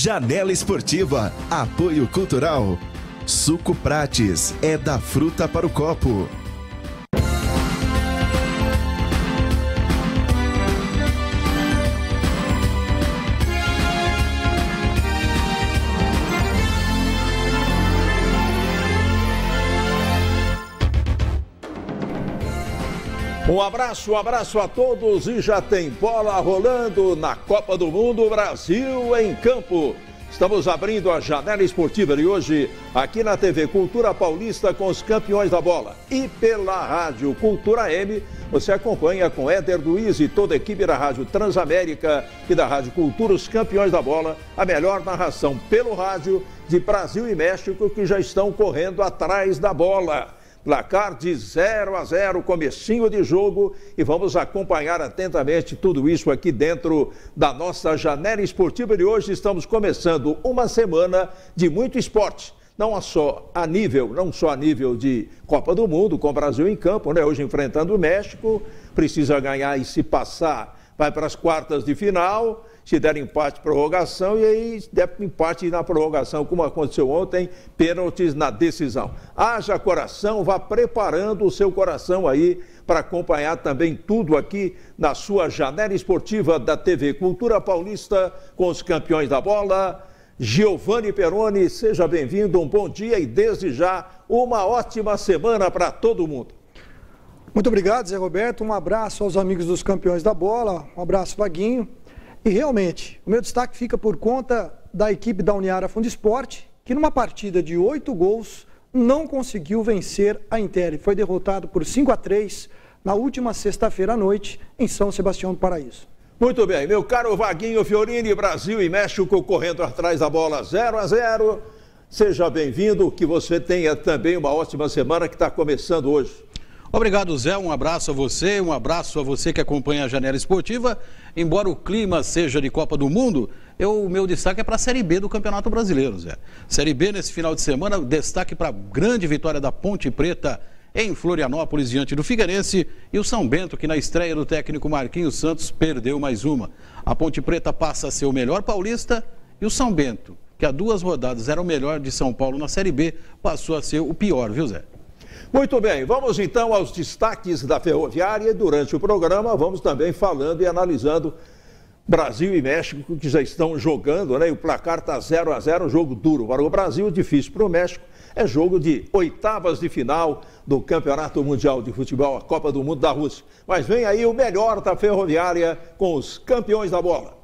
Janela Esportiva, apoio cultural. Suco Prates, é da fruta para o copo. Um abraço a todos e já tem bola rolando na Copa do Mundo, Brasil em campo. Estamos abrindo a Janela Esportiva de hoje aqui na TV Cultura Paulista com os campeões da bola. E pela Rádio Cultura M, você acompanha com Éder Luiz e toda a equipe da Rádio Transamérica e da Rádio Cultura, os campeões da bola, a melhor narração pelo rádio de Brasil e México que já estão correndo atrás da bola. Placar de 0-0, comecinho de jogo, e vamos acompanhar atentamente tudo isso aqui dentro da nossa Janela Esportiva de hoje. Estamos começando uma semana de muito esporte, não só a nível de Copa do Mundo, com o Brasil em campo, né? Hoje enfrentando o México, precisa ganhar e se passar, vai para as quartas de final. Se der empate, prorrogação, e aí der empate na prorrogação, como aconteceu ontem, pênaltis na decisão. Haja coração, vá preparando o seu coração aí para acompanhar também tudo aqui na sua Janela Esportiva da TV Cultura Paulista com os campeões da bola. Giovanni Peroni, seja bem-vindo, um bom dia e desde já uma ótima semana para todo mundo. Muito obrigado, Zé Roberto, um abraço aos amigos dos campeões da bola, um abraço, Vaguinho. E realmente, o meu destaque fica por conta da equipe da Uniara Fundo Esporte, que numa partida de 8 gols não conseguiu vencer a Inter. Foi derrotado por 5-3 na última sexta-feira à noite em São Sebastião do Paraíso. Muito bem, meu caro Vaguinho Fiorini, Brasil e México correndo atrás da bola 0-0. Seja bem-vindo, que você tenha também uma ótima semana que está começando hoje. Obrigado, Zé. Um abraço a você que acompanha a Janela Esportiva. Embora o clima seja de Copa do Mundo, o meu destaque é para a Série B do Campeonato Brasileiro, Zé. Série B nesse final de semana, destaque para a grande vitória da Ponte Preta em Florianópolis diante do Figueirense e o São Bento, que na estreia do técnico Marquinhos Santos perdeu mais uma. A Ponte Preta passa a ser o melhor paulista e o São Bento, que há 2 rodadas era o melhor de São Paulo na Série B, passou a ser o pior, viu, Zé? Muito bem, vamos então aos destaques da Ferroviária. Durante o programa vamos também falando e analisando Brasil e México, que já estão jogando, né? E o placar está 0-0, jogo duro para o Brasil, difícil para o México. É jogo de oitavas de final do Campeonato Mundial de Futebol, a Copa do Mundo da Rússia. Mas vem aí o melhor da Ferroviária com os campeões da bola.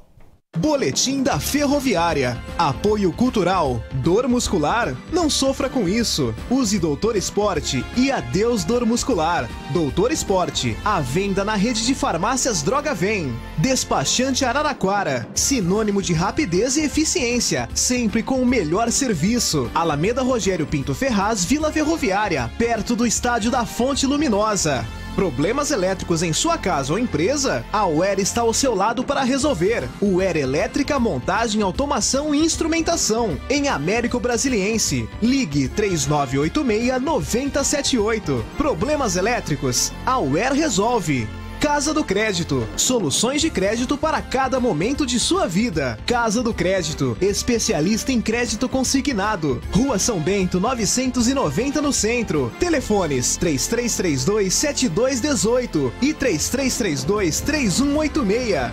Boletim da Ferroviária. Apoio cultural. Dor muscular? Não sofra com isso. Use Doutor Esporte e adeus dor muscular. Doutor Esporte, à venda na rede de farmácias Droga Vem. Despachante Araraquara, sinônimo de rapidez e eficiência, sempre com o melhor serviço. Alameda Rogério Pinto Ferraz, Vila Ferroviária, perto do estádio da Fonte Luminosa. Problemas elétricos em sua casa ou empresa? A UER está ao seu lado para resolver. UER Elétrica, Montagem, Automação e Instrumentação. Em Américo Brasiliense. Ligue 3986-9078. Problemas elétricos? A UER resolve. Casa do Crédito. Soluções de crédito para cada momento de sua vida. Casa do Crédito. Especialista em crédito consignado. Rua São Bento, 990 no centro. Telefones 3332-7218 e 3332-3186.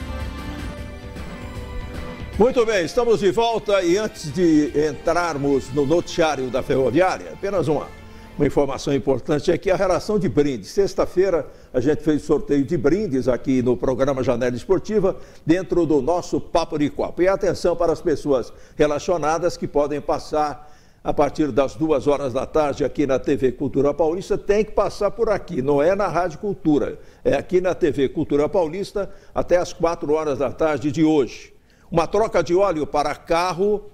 Muito bem, estamos de volta e antes de entrarmos no noticiário da Ferroviária, apenas uma informação importante aqui, a relação de brindes. Sexta-feira a gente fez sorteio de brindes aqui no programa Janela Esportiva, dentro do nosso Papo de Copa. E atenção para as pessoas relacionadas que podem passar a partir das 2 horas da tarde aqui na TV Cultura Paulista, tem que passar por aqui, não é na Rádio Cultura, é aqui na TV Cultura Paulista até as 4 horas da tarde de hoje. Uma troca de óleo para carro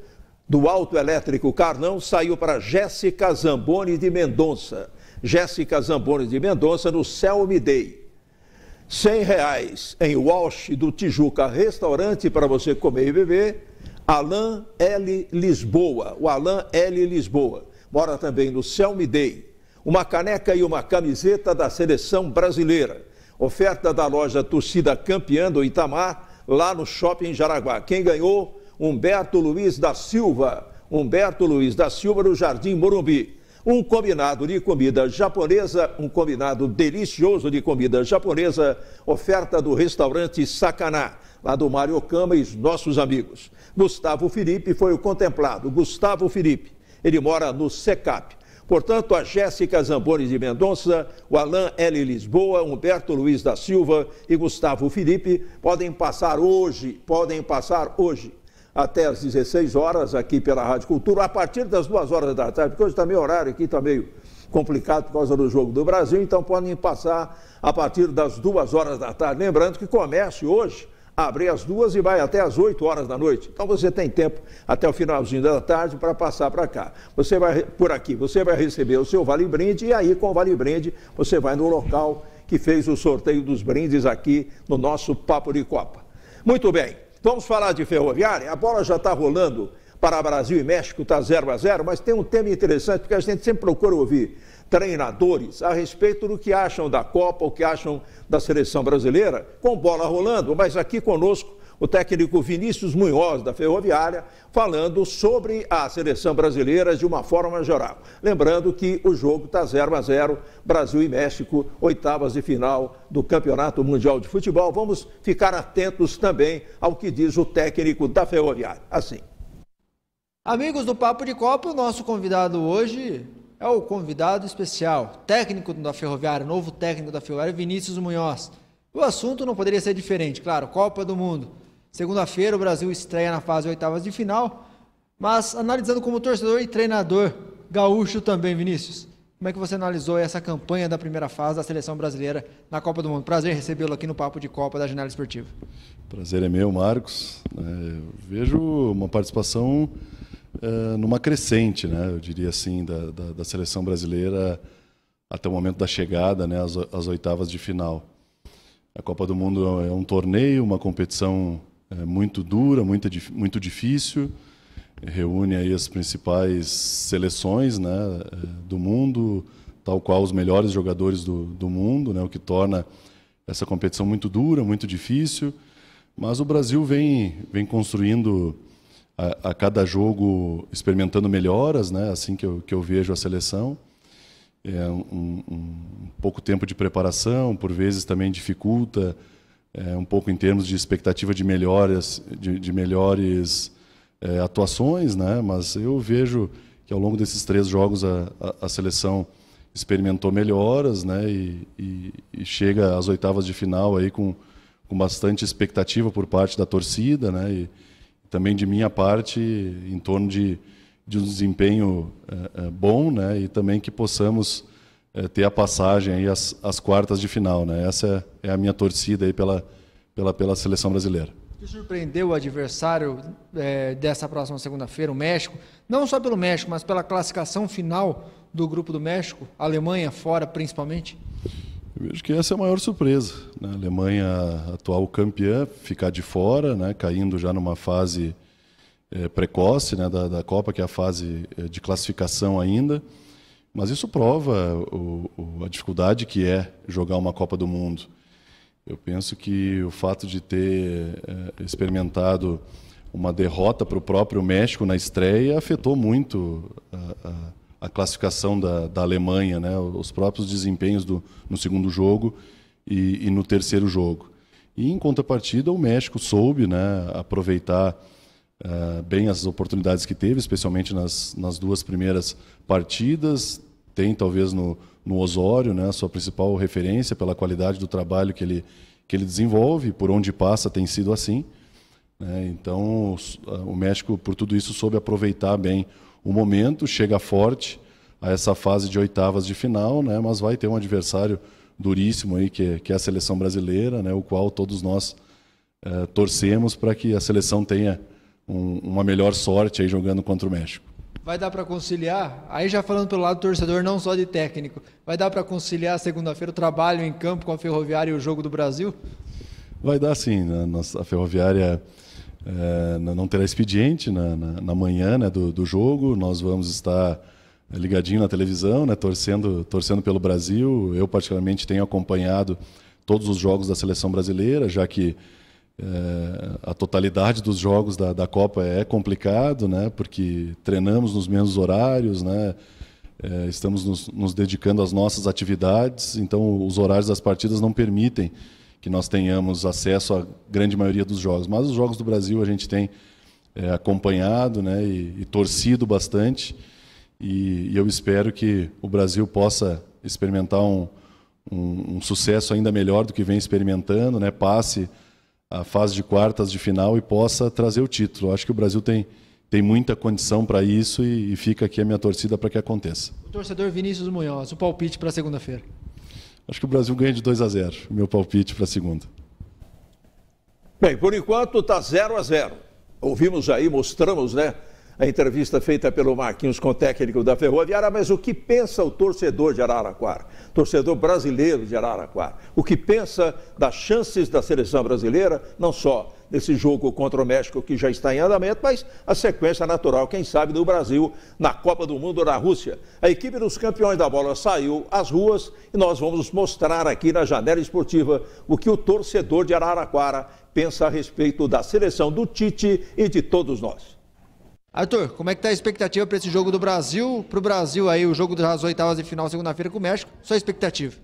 do autoelétrico Carnão saiu para Jéssica Zamboni de Mendonça. Jéssica Zamboni de Mendonça no Selmi Day. R$100 em Walsh do Tijuca Restaurante para você comer e beber. Alan L. Lisboa, o Alan L. Lisboa. Mora também no Selmi Day. Uma caneca e uma camiseta da Seleção Brasileira. Oferta da loja Torcida Campeã do Itamar, lá no Shopping Jaraguá. Quem ganhou Humberto Luiz da Silva. Humberto Luiz da Silva no Jardim Morumbi. Um combinado de comida japonesa, um combinado delicioso de comida japonesa, oferta do restaurante Sakana, lá do Mário Okama e os nossos amigos. Gustavo Felipe foi o contemplado. Gustavo Felipe, ele mora no SECAP. Portanto, a Jéssica Zamboni de Mendonça, o Alain L. Lisboa, Humberto Luiz da Silva e Gustavo Felipe podem passar hoje até às 16 horas aqui pela Rádio Cultura, a partir das 2 horas da tarde, porque hoje também o horário aqui está meio complicado por causa do Jogo do Brasil, então podem passar a partir das 2 horas da tarde. Lembrando que comércio hoje abre às 2 e vai até às 8 horas da noite. Então você tem tempo até o finalzinho da tarde para passar para cá. Você vai por aqui, você vai receber o seu Vale Brinde e aí com o Vale Brinde você vai no local que fez o sorteio dos brindes aqui no nosso Papo de Copa. Muito bem. Vamos falar de Ferroviária? A bola já está rolando para Brasil e México, está 0-0, mas tem um tema interessante, porque a gente sempre procura ouvir treinadores a respeito do que acham da Copa, o que acham da seleção brasileira, com bola rolando, mas aqui conosco o técnico Vinícius Munhoz, da Ferroviária, falando sobre a seleção brasileira de uma forma geral. Lembrando que o jogo está 0-0, Brasil e México, oitavas de final do Campeonato Mundial de Futebol. Vamos ficar atentos também ao que diz o técnico da Ferroviária. Assim. Amigos do Papo de Copa, o nosso convidado hoje é o convidado especial, técnico da Ferroviária, novo técnico da Ferroviária, Vinícius Munhoz. O assunto não poderia ser diferente, claro, Copa do Mundo. Segunda-feira o Brasil estreia na fase oitavas de final, mas analisando como torcedor e treinador gaúcho também, Vinícius, como é que você analisou essa campanha da primeira fase da seleção brasileira na Copa do Mundo? Prazer recebê-lo aqui no Papo de Copa da Janela Esportiva. Prazer é meu, Marcos. Eu vejo uma participação numa crescente, né? Eu diria assim, da seleção brasileira até o momento da chegada, né, às oitavas de final. A Copa do Mundo é um torneio, uma competição muito dura, muito difícil, reúne aí as principais seleções, né, do mundo, tal qual os melhores jogadores do mundo, né, o que torna essa competição muito dura, muito difícil, mas o Brasil vem construindo a cada jogo, experimentando melhoras, né, assim que eu vejo a seleção. É um pouco tempo de preparação, por vezes também dificulta um pouco em termos de expectativa de melhores atuações, né? Mas eu vejo que ao longo desses 3 jogos a seleção experimentou melhoras, né? E chega às oitavas de final aí com bastante expectativa por parte da torcida, né? E também de minha parte em torno de um desempenho bom, né? E também que possamos ter a passagem aí às quartas de final, né? Essa é a minha torcida aí pela seleção brasileira. O que surpreendeu o adversário dessa próxima segunda-feira, o México, não só pelo México, mas pela classificação final do grupo do México, a Alemanha fora principalmente? Eu vejo que essa é a maior surpresa, né? A Alemanha, atual campeã, ficar de fora, né? Caindo já numa fase precoce, né, da Copa, que é a fase de classificação ainda, mas isso prova a dificuldade que é jogar uma Copa do Mundo. Eu penso que o fato de ter experimentado uma derrota para o próprio México na estreia afetou muito a classificação da Alemanha, né, os próprios desempenhos no segundo jogo e no terceiro jogo. E, em contrapartida, o México soube, né, aproveitar bem as oportunidades que teve, especialmente nas 2 primeiras partidas. Tem talvez no Osório, né, a sua principal referência pela qualidade do trabalho que ele desenvolve, por onde passa tem sido assim, né? Então o México, por tudo isso, soube aproveitar bem o momento, chega forte a essa fase de oitavas de final, né, mas vai ter um adversário duríssimo aí, que é a seleção brasileira, né, o qual todos nós torcemos para que a seleção tenha uma melhor sorte aí jogando contra o México. Vai dar para conciliar, aí já falando pelo lado do torcedor, não só de técnico, vai dar para conciliar segunda-feira o trabalho em campo com a Ferroviária e o jogo do Brasil? Vai dar sim, né? A Ferroviária não terá expediente na manhã, né, do jogo, nós vamos estar ligadinho na televisão, né, torcendo pelo Brasil. Eu particularmente tenho acompanhado todos os jogos da seleção brasileira, já que a totalidade dos jogos da Copa é complicado, né? Porque treinamos nos mesmos horários, né? Estamos nos dedicando às nossas atividades, então os horários das partidas não permitem que nós tenhamos acesso à grande maioria dos jogos. Mas os jogos do Brasil a gente tem acompanhado, né? E torcido bastante, e eu espero que o Brasil possa experimentar um sucesso ainda melhor do que vem experimentando, né? Passe a fase de quartas de final e possa trazer o título. Eu acho que o Brasil tem muita condição para isso e fica aqui a minha torcida para que aconteça. O torcedor Vinícius Munhoz, o palpite para segunda-feira. Acho que o Brasil ganha de 2-0, o meu palpite para segunda. Bem, por enquanto está 0-0. Ouvimos aí, mostramos, né, a entrevista feita pelo Marquinhos com o técnico da Ferroviária, mas o que pensa o torcedor de Araraquara, torcedor brasileiro de Araraquara? O que pensa das chances da seleção brasileira, não só nesse jogo contra o México que já está em andamento, mas a sequência natural, quem sabe, do Brasil na Copa do Mundo na Rússia. A equipe dos campeões da bola saiu às ruas e nós vamos mostrar aqui na Janela Esportiva o que o torcedor de Araraquara pensa a respeito da seleção do Tite e de todos nós. Arthur, como é que está a expectativa para esse jogo do Brasil? Para o Brasil aí, o jogo das oitavas de final segunda-feira com o México, sua expectativa?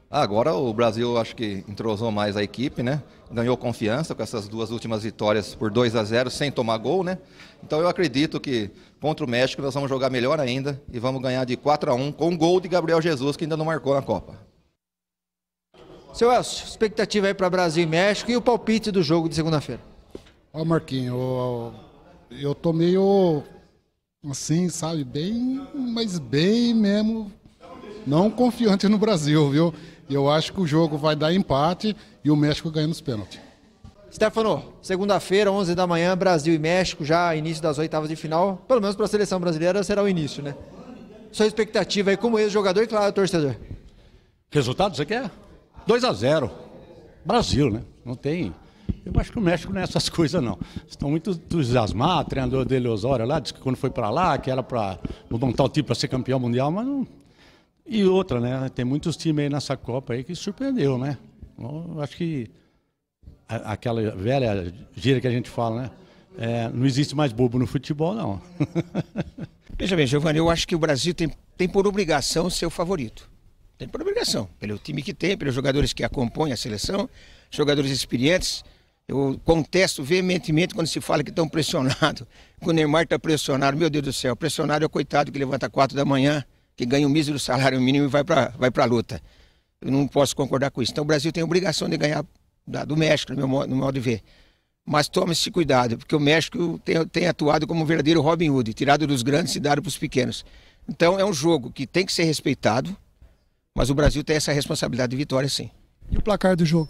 Agora o Brasil acho que entrosou mais a equipe, né? Ganhou confiança com essas duas últimas vitórias por 2-0 sem tomar gol, né? Então eu acredito que contra o México nós vamos jogar melhor ainda e vamos ganhar de 4-1 com um gol de Gabriel Jesus que ainda não marcou na Copa. Seu Elcio, expectativa aí para Brasil e México e o palpite do jogo de segunda-feira? Ó, Marquinhos, eu tô meio assim, sabe, mas bem mesmo, não confiante no Brasil, viu? Eu acho que o jogo vai dar empate e o México ganha nos pênaltis. Stefano, segunda-feira, 11 da manhã, Brasil e México, já início das oitavas de final, pelo menos para a seleção brasileira será o início, né? Sua expectativa aí como ex-jogador e, claro, torcedor. Resultado, você quer? 2-0. Brasil, né? Não tem... Eu acho que o México não é essas coisas, não. Estão muito entusiasmados, o treinador dele, Osório, lá, disse que quando foi para lá, que era para montar o time para ser campeão mundial, mas não... E outra, né? Tem muitos times aí nessa Copa aí que surpreendeu, né? Eu acho que aquela velha gíria que a gente fala, né? Não existe mais bobo no futebol, não. Veja bem, Giovanni, eu acho que o Brasil tem por obrigação ser o favorito. Tem por obrigação, pelo time que tem, pelos jogadores que acompanham a seleção, jogadores experientes. Eu contesto veementemente quando se fala que estão pressionados, que o Neymar está pressionado. Meu Deus do céu, pressionado é o coitado que levanta 4 da manhã, que ganha um mísero salário mínimo e vai para a luta. Eu não posso concordar com isso. Então o Brasil tem a obrigação de ganhar do México, no meu modo de ver. Mas tome-se cuidado, porque o México tem atuado como um verdadeiro Robin Hood, tirado dos grandes e dado para os pequenos. Então é um jogo que tem que ser respeitado, mas o Brasil tem essa responsabilidade de vitória, sim. E o placar do jogo?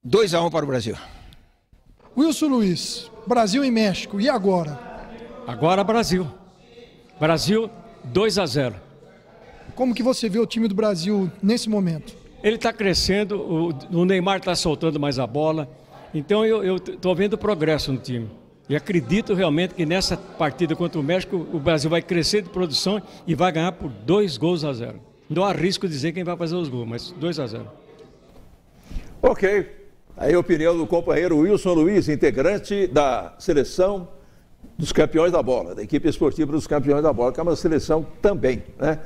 2-1 para o Brasil. Wilson Luiz, Brasil e México, e agora? Agora Brasil. Brasil 2-0. Como que você vê o time do Brasil nesse momento? Ele está crescendo, o Neymar está soltando mais a bola, então eu estou vendo progresso no time. E acredito realmente que nessa partida contra o México, o Brasil vai crescer de produção e vai ganhar por 2-0. Não arrisco dizer quem vai fazer os gols, mas 2-0. Ok. Aí a opinião do companheiro Wilson Luiz, integrante da seleção dos campeões da bola, da equipe esportiva dos campeões da bola, que é uma seleção também, né?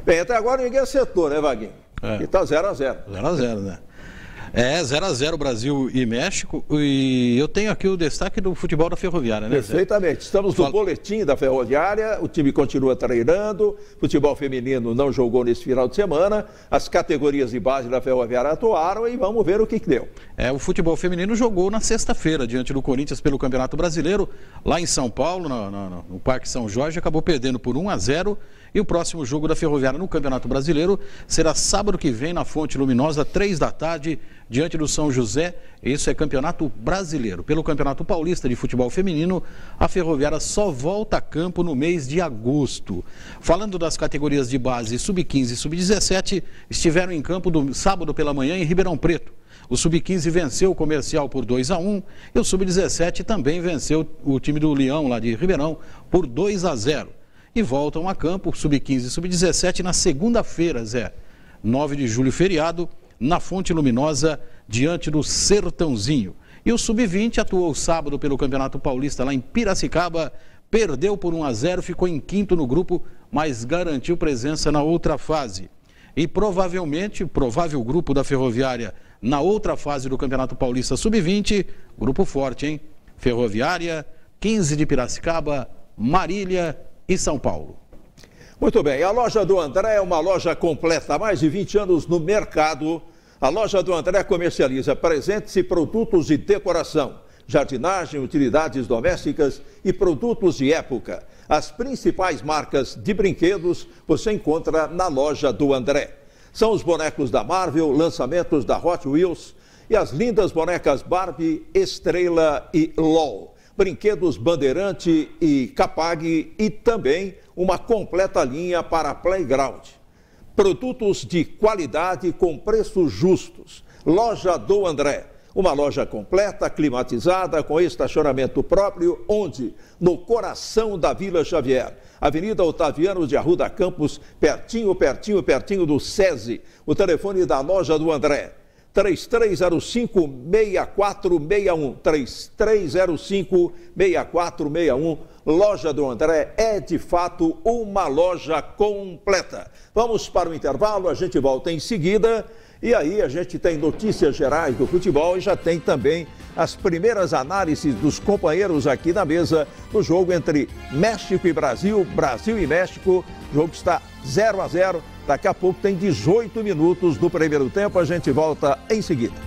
Bem, até agora ninguém acertou, né, Vaguinho? E está 0-0. 0-0, né? 0-0 Brasil e México, e eu tenho aqui o destaque do futebol da Ferroviária, né, Zé? Perfeitamente. Estamos no boletim da Ferroviária, o time continua treinando, futebol feminino não jogou nesse final de semana, as categorias de base da Ferroviária atuaram e vamos ver o que deu. O futebol feminino jogou na sexta-feira, diante do Corinthians pelo Campeonato Brasileiro, lá em São Paulo, no Parque São Jorge, acabou perdendo por 1-0, e o próximo jogo da Ferroviária no Campeonato Brasileiro será sábado que vem na Fonte Luminosa, 3 da tarde, diante do São José. Isso é Campeonato Brasileiro. Pelo Campeonato Paulista de Futebol Feminino, a Ferroviária só volta a campo no mês de agosto. Falando das categorias de base Sub-15 e Sub-17, estiveram em campo do sábado pela manhã em Ribeirão Preto. O Sub-15 venceu o Comercial por 2-1 e o Sub-17 também venceu o time do Leão, lá de Ribeirão, por 2-0. E voltam a campo, Sub-15 e Sub-17, na segunda-feira, Zé, 9 de julho, feriado, na Fonte Luminosa, diante do Sertãozinho. E o Sub-20 atuou sábado pelo Campeonato Paulista lá em Piracicaba, perdeu por 1-0, ficou em quinto no grupo, mas garantiu presença na outra fase. E provavelmente, o provável grupo da Ferroviária na outra fase do Campeonato Paulista Sub-20, grupo forte, hein? Ferroviária, 15 de Piracicaba, Marília e São Paulo. Muito bem, a loja do André é uma loja completa, há mais de 20 anos no mercado. A loja do André comercializa presentes e produtos de decoração, jardinagem, utilidades domésticas e produtos de época. As principais marcas de brinquedos você encontra na loja do André. São os bonecos da Marvel, lançamentos da Hot Wheels e as lindas bonecas Barbie, Estrela e LOL. Brinquedos Bandeirante e Capag e também uma completa linha para playground. Produtos de qualidade com preços justos. Loja do André. Uma loja completa, climatizada, com estacionamento próprio, onde? No coração da Vila Xavier. Avenida Otaviano de Arruda Campos, pertinho do SESI. O telefone da loja do André. 3305-6461. 3305-6461. Loja do André é, de fato, uma loja completa. Vamos para o intervalo, a gente volta em seguida. E aí a gente tem notícias gerais do futebol e já tem também as primeiras análises dos companheiros aqui na mesa do jogo entre México e Brasil, Brasil e México. O jogo está 0-0. Daqui a pouco tem 18 minutos do primeiro tempo. A gente volta em seguida.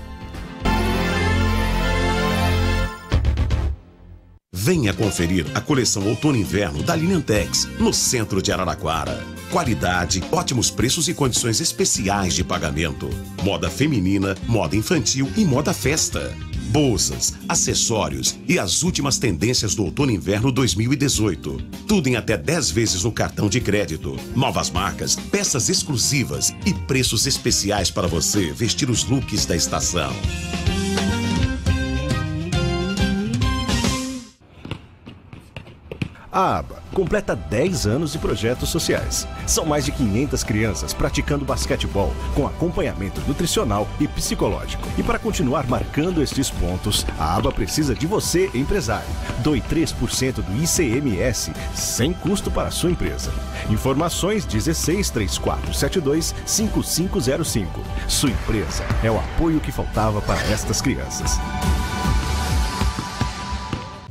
Venha conferir a coleção Outono e Inverno da Linentex, no centro de Araraquara. Qualidade, ótimos preços e condições especiais de pagamento. Moda feminina, moda infantil e moda festa. Bolsas, acessórios e as últimas tendências do Outono e Inverno 2018. Tudo em até 10 vezes no cartão de crédito. Novas marcas, peças exclusivas e preços especiais para você vestir os looks da estação. A ABA completa 10 anos de projetos sociais. São mais de 500 crianças praticando basquetebol com acompanhamento nutricional e psicológico. E para continuar marcando estes pontos, a ABA precisa de você, empresário. Doe 3% do ICMS sem custo para a sua empresa. Informações 163472-5505. Sua empresa é o apoio que faltava para estas crianças.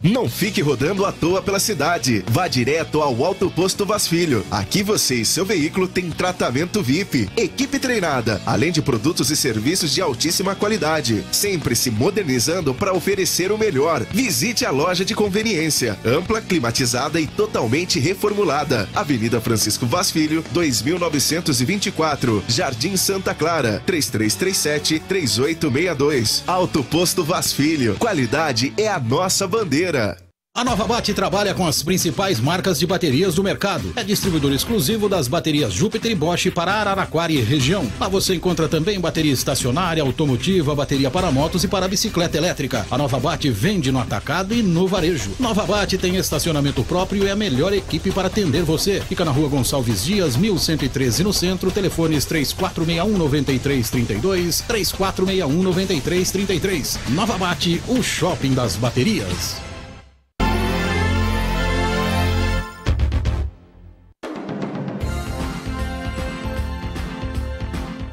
Não fique rodando à toa pela cidade. Vá direto ao Alto Posto Vaz Filho. Aqui você e seu veículo têm tratamento VIP, equipe treinada, além de produtos e serviços de altíssima qualidade. Sempre se modernizando para oferecer o melhor. Visite a loja de conveniência, ampla, climatizada e totalmente reformulada. Avenida Francisco Vaz Filho, 2924, Jardim Santa Clara, 3337-3862. Alto Posto Vaz Filho. Qualidade é a nossa bandeira. A Nova Bate trabalha com as principais marcas de baterias do mercado. É distribuidor exclusivo das baterias Júpiter e Bosch para Araraquara e região. Lá você encontra também bateria estacionária, automotiva, bateria para motos e para bicicleta elétrica. A Nova Bate vende no atacado e no varejo. Nova Bate tem estacionamento próprio e a melhor equipe para atender você. Fica na Rua Gonçalves Dias, 1113 no centro. Telefones 3461-9332, 3461-9333. Nova Bate, o shopping das baterias.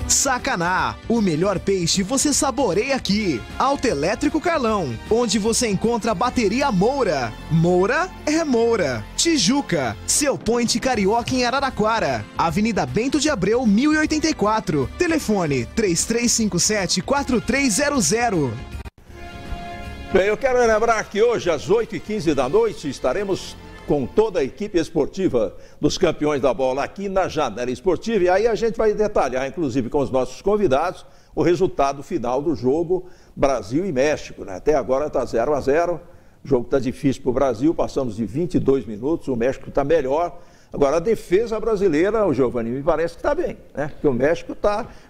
Sacaná, o melhor peixe você saboreia aqui. Autoelétrico Carlão, onde você encontra bateria Moura. Moura é Moura. Tijuca, seu point carioca em Araraquara. Avenida Bento de Abreu, 1084. Telefone 3357-4300. Bem, eu quero lembrar que hoje às 8h15 da noite estaremos com toda a equipe esportiva dos campeões da bola aqui na Janela Esportiva. E aí a gente vai detalhar, inclusive com os nossos convidados, o resultado final do jogo Brasil e México, né? Até agora está 0-0, o jogo está difícil para o Brasil, passamos de 22 minutos, o México está melhor. Agora a defesa brasileira, o Giovanni, me parece que está bem, né? Porque o México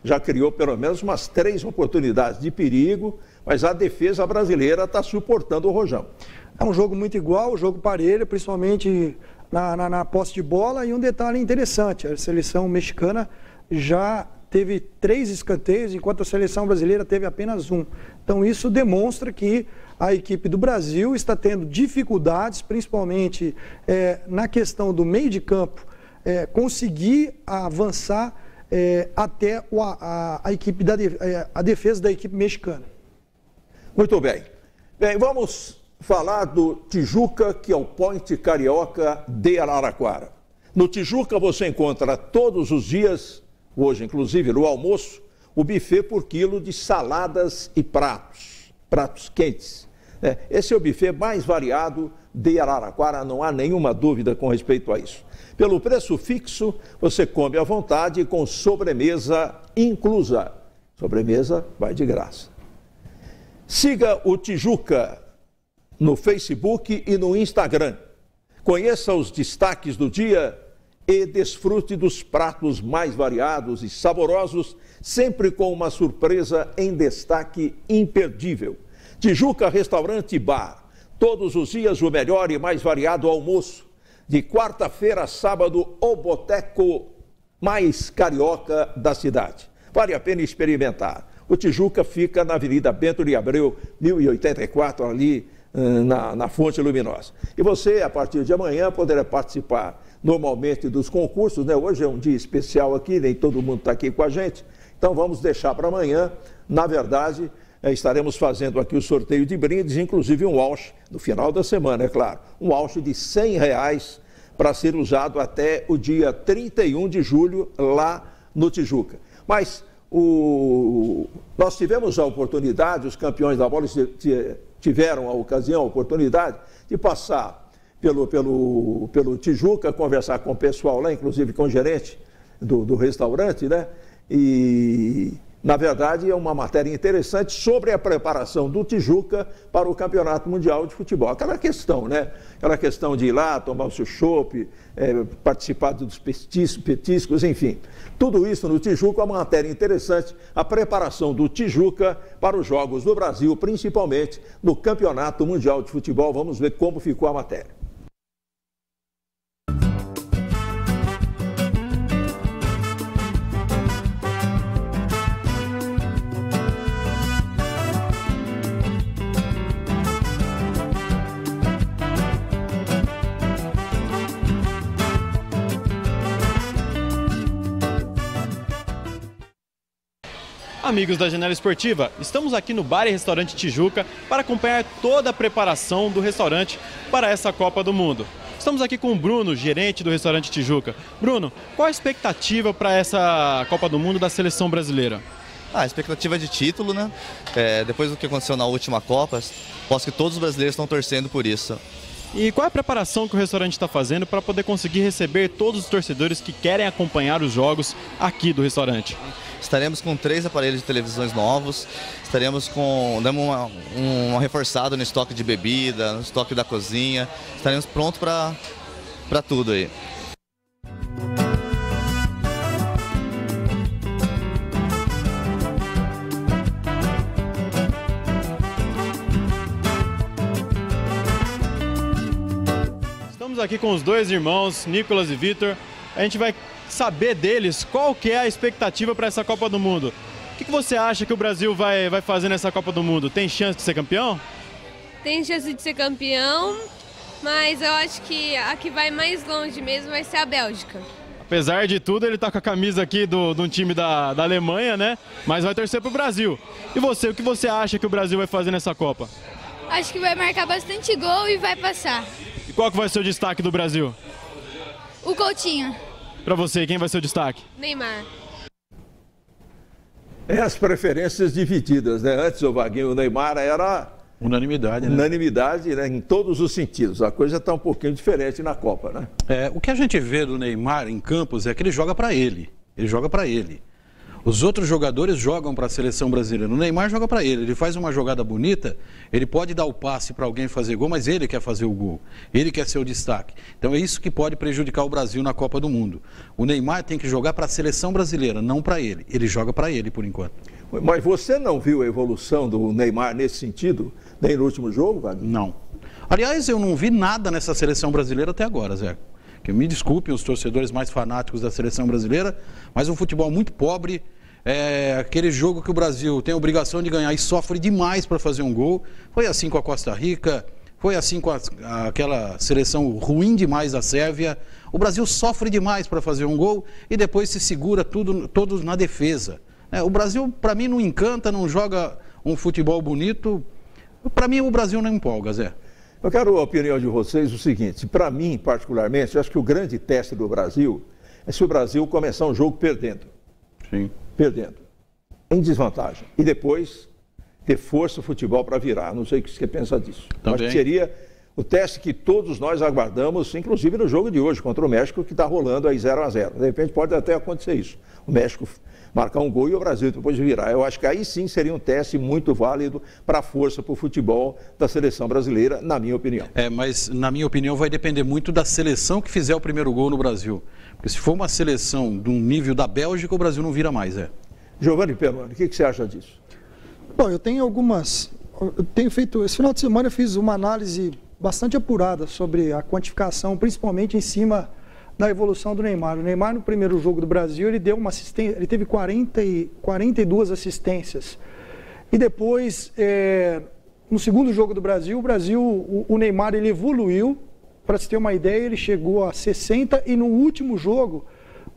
já criou pelo menos umas 3 oportunidades de perigo, mas a defesa brasileira está suportando o rojão. É um jogo muito igual, um jogo parelho, principalmente na posse de bola. E um detalhe interessante, a seleção mexicana já teve 3 escanteios, enquanto a seleção brasileira teve apenas 1. Então isso demonstra que a equipe do Brasil está tendo dificuldades, principalmente na questão do meio de campo, conseguir avançar até a equipe a defesa da equipe mexicana. Muito bem. Bem, vamos falar do Tijuca, que é o Point Carioca de Araraquara. No Tijuca você encontra todos os dias, hoje inclusive no almoço, o buffet por quilo de saladas e pratos quentes. Esse é o buffet mais variado de Araraquara, não há nenhuma dúvida com respeito a isso. Pelo preço fixo, você come à vontade com sobremesa inclusa. Sobremesa vai de graça. Siga o Tijuca no Facebook e no Instagram. Conheça os destaques do dia e desfrute dos pratos mais variados e saborosos, sempre com uma surpresa em destaque imperdível. Tijuca Restaurante e Bar. Todos os dias o melhor e mais variado almoço. De quarta-feira a sábado, o boteco mais carioca da cidade. Vale a pena experimentar. O Tijuca fica na Avenida Bento de Abreu, 1084, ali na Fonte Luminosa. E você, a partir de amanhã, poderá participar normalmente dos concursos, né? Hoje é um dia especial aqui, nem todo mundo está aqui com a gente. Então vamos deixar para amanhã. Na verdade, estaremos fazendo aqui o sorteio de brindes, inclusive um voucher, no final da semana, é claro. Um voucher de R$100 para ser usado até o dia 31 de julho lá no Tijuca. Mas nós tivemos a oportunidade, os campeões da bola tiveram a ocasião, a oportunidade de passar pelo Tijuca, conversar com o pessoal lá, inclusive com o gerente do restaurante, né? E, na verdade, é uma matéria interessante sobre a preparação do Tijuca para o Campeonato Mundial de Futebol. Aquela questão, né? Aquela questão de ir lá, tomar o seu chopp, participar dos petiscos, enfim. Tudo isso no Tijuca é uma matéria interessante, a preparação do Tijuca para os Jogos do Brasil, principalmente no Campeonato Mundial de Futebol. Vamos ver como ficou a matéria. Amigos da Janela Esportiva, estamos aqui no Bar e Restaurante Tijuca para acompanhar toda a preparação do restaurante para essa Copa do Mundo. Estamos aqui com o Bruno, gerente do restaurante Tijuca. Bruno, qual a expectativa para essa Copa do Mundo da seleção brasileira? A expectativa de título, né? Depois do que aconteceu na última Copa, posso que todos os brasileiros estão torcendo por isso. E qual é a preparação que o restaurante está fazendo para poder conseguir receber todos os torcedores que querem acompanhar os jogos aqui do restaurante? Estaremos com 3 aparelhos de televisões novos, estaremos dando uma reforçada no estoque de bebida, no estoque da cozinha, estaremos prontos para tudo aí. Estamos aqui com os dois irmãos, Nicolas e Vitor. A gente vai saber deles qual que é a expectativa para essa Copa do Mundo. O que você acha que o Brasil vai fazer nessa Copa do Mundo? Tem chance de ser campeão? Tem chance de ser campeão, mas eu acho que a que vai mais longe mesmo vai ser a Bélgica. Apesar de tudo, ele tá com a camisa aqui de um time da Alemanha, né? Mas vai torcer pro Brasil. E você, o que você acha que o Brasil vai fazer nessa Copa? Acho que vai marcar bastante gol e vai passar. E qual que vai ser o destaque do Brasil? O Coutinho. Para você, quem vai ser o destaque? Neymar. As preferências divididas, né? Antes o Vaguinho, o Neymar era... Unanimidade, né? Unanimidade, né? Em todos os sentidos. A coisa está um pouquinho diferente na Copa, né? O que a gente vê do Neymar em campos é que ele joga para ele. Ele joga para ele. Os outros jogadores jogam para a seleção brasileira. O Neymar joga para ele. Ele faz uma jogada bonita, ele pode dar o passe para alguém fazer gol, mas ele quer fazer o gol. Ele quer ser o destaque. Então é isso que pode prejudicar o Brasil na Copa do Mundo. O Neymar tem que jogar para a seleção brasileira, não para ele. Ele joga para ele, por enquanto. Mas você não viu a evolução do Neymar nesse sentido, nem no último jogo, Wagner? Não. Aliás, eu não vi nada nessa seleção brasileira até agora, Zé. Que me desculpem os torcedores mais fanáticos da seleção brasileira, mas um futebol muito pobre. aquele jogo que o Brasil tem a obrigação de ganhar e sofre demais para fazer um gol. Foi assim com a Costa Rica, foi assim com aquela seleção ruim demais da Sérvia. O Brasil sofre demais para fazer um gol e depois se segura todos na defesa. O Brasil, para mim, não encanta, não joga um futebol bonito. Para mim, o Brasil não empolga, Zé. Eu quero a opinião de vocês o seguinte, para mim, particularmente, eu acho que o grande teste do Brasil é se o Brasil começar um jogo perdendo. Sim. Perdendo. Em desvantagem. E depois ter força o futebol para virar. Não sei o que você pensa disso. Acho que seria o teste que todos nós aguardamos, inclusive no jogo de hoje contra o México, que está rolando aí 0-0. De repente pode até acontecer isso. O México marcar um gol e o Brasil depois virar. Eu acho que aí sim seria um teste muito válido para a força, para o futebol da seleção brasileira, na minha opinião. Mas na minha opinião vai depender muito da seleção que fizer o primeiro gol no Brasil. Porque se for uma seleção de um nível da Bélgica, o Brasil não vira mais, Giovanni Perrone, o que você acha disso? Bom, eu tenho feito, esse final de semana eu fiz uma análise bastante apurada sobre a quantificação, principalmente em cima da evolução do Neymar. O Neymar, no primeiro jogo do Brasil, ele deu uma assistência, ele teve 42 assistências. E depois, no segundo jogo do Brasil, o Neymar ele evoluiu, para se ter uma ideia, ele chegou a 60 e no último jogo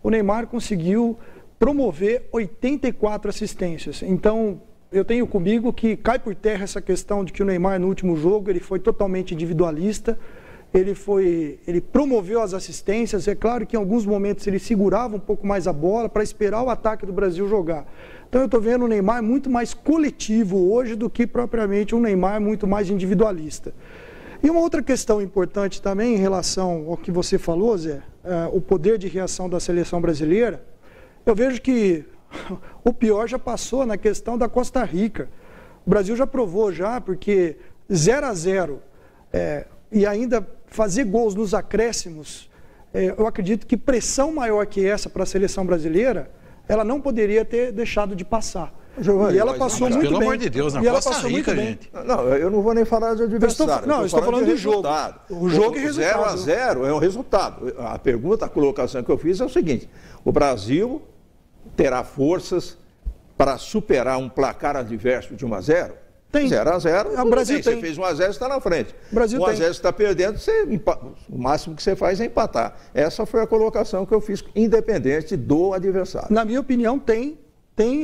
o Neymar conseguiu promover 84 assistências. Então, eu tenho comigo que cai por terra essa questão de que o Neymar no último jogo ele foi totalmente individualista. Ele promoveu as assistências, é claro que em alguns momentos ele segurava um pouco mais a bola para esperar o ataque do Brasil jogar. Então eu estou vendo o Neymar muito mais coletivo hoje do que propriamente um Neymar muito mais individualista. E uma outra questão importante também em relação ao que você falou, Zé, o poder de reação da seleção brasileira, eu vejo que o pior já passou na questão da Costa Rica. O Brasil já provou porque 0-0 e ainda fazer gols nos acréscimos, eu acredito que pressão maior que essa para a seleção brasileira, ela não poderia ter deixado de passar. Giovanni, e ela passou muito bem. Pelo amor de Deus, na Costa Rica, gente. Não, eu não vou nem falar de adversário. Eu estou falando do jogo. O jogo e resultado. 0-0 é um resultado. A colocação que eu fiz é o seguinte: o Brasil terá forças para superar um placar adverso de 1-0? Tem. 0-0, o Brasil tem. Você fez 1-0, você está na frente. 1-0 você está perdendo, o máximo que você faz é empatar. Essa foi a colocação que eu fiz, independente do adversário. Na minha opinião, tem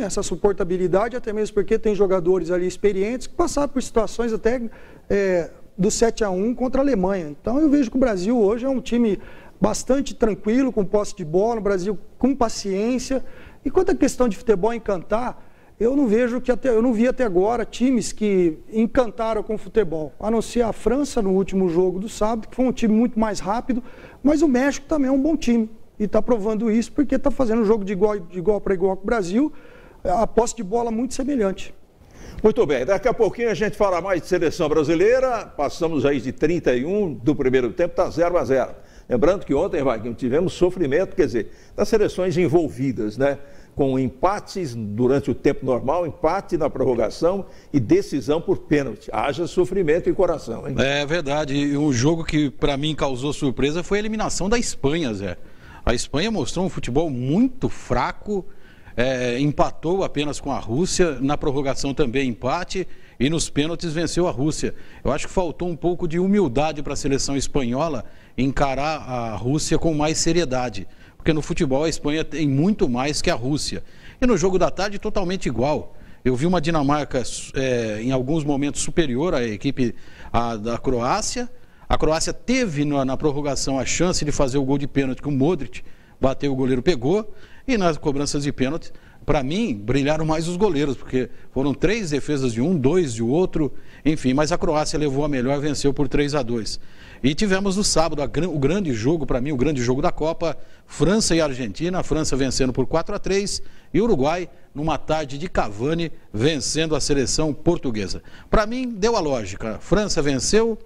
essa suportabilidade, até mesmo porque tem jogadores ali experientes que passaram por situações até do 7-1 contra a Alemanha. Então eu vejo que o Brasil hoje é um time bastante tranquilo, com posse de bola, o Brasil com paciência. E quanto à questão de futebol encantar, eu não vi até agora times que encantaram com o futebol, a não ser a França no último jogo do sábado, que foi um time muito mais rápido, mas o México também é um bom time. E está provando isso porque está fazendo um jogo de igual para igual com o Brasil, a posse de bola muito semelhante. Muito bem, daqui a pouquinho a gente fala mais de seleção brasileira, passamos aí de 31 do primeiro tempo, está 0-0. Lembrando que ontem, Vaguinho, tivemos sofrimento, quer dizer, das seleções envolvidas, né? Com empates durante o tempo normal, empate na prorrogação e decisão por pênalti. Haja sofrimento e coração, hein? É verdade, e um jogo que para mim causou surpresa foi a eliminação da Espanha, Zé. A Espanha mostrou um futebol muito fraco, empatou apenas com a Rússia, na prorrogação também empate e nos pênaltis venceu a Rússia. Eu acho que faltou um pouco de humildade para a seleção espanhola encarar a Rússia com mais seriedade, porque no futebol a Espanha tem muito mais que a Rússia. E no jogo da tarde totalmente igual. Eu vi uma Dinamarca em alguns momentos superior à equipe da Croácia. A Croácia teve na prorrogação a chance de fazer o gol de pênalti que o Modric bateu, o goleiro pegou. E nas cobranças de pênalti, para mim, brilharam mais os goleiros, porque foram 3 defesas de um, 2 de outro, enfim. Mas a Croácia levou a melhor, venceu por 3-2. E tivemos no sábado o grande jogo, para mim, o grande jogo da Copa, França e Argentina. A França vencendo por 4-3 e o Uruguai, numa tarde de Cavani, vencendo a seleção portuguesa. Para mim, deu a lógica. França venceu,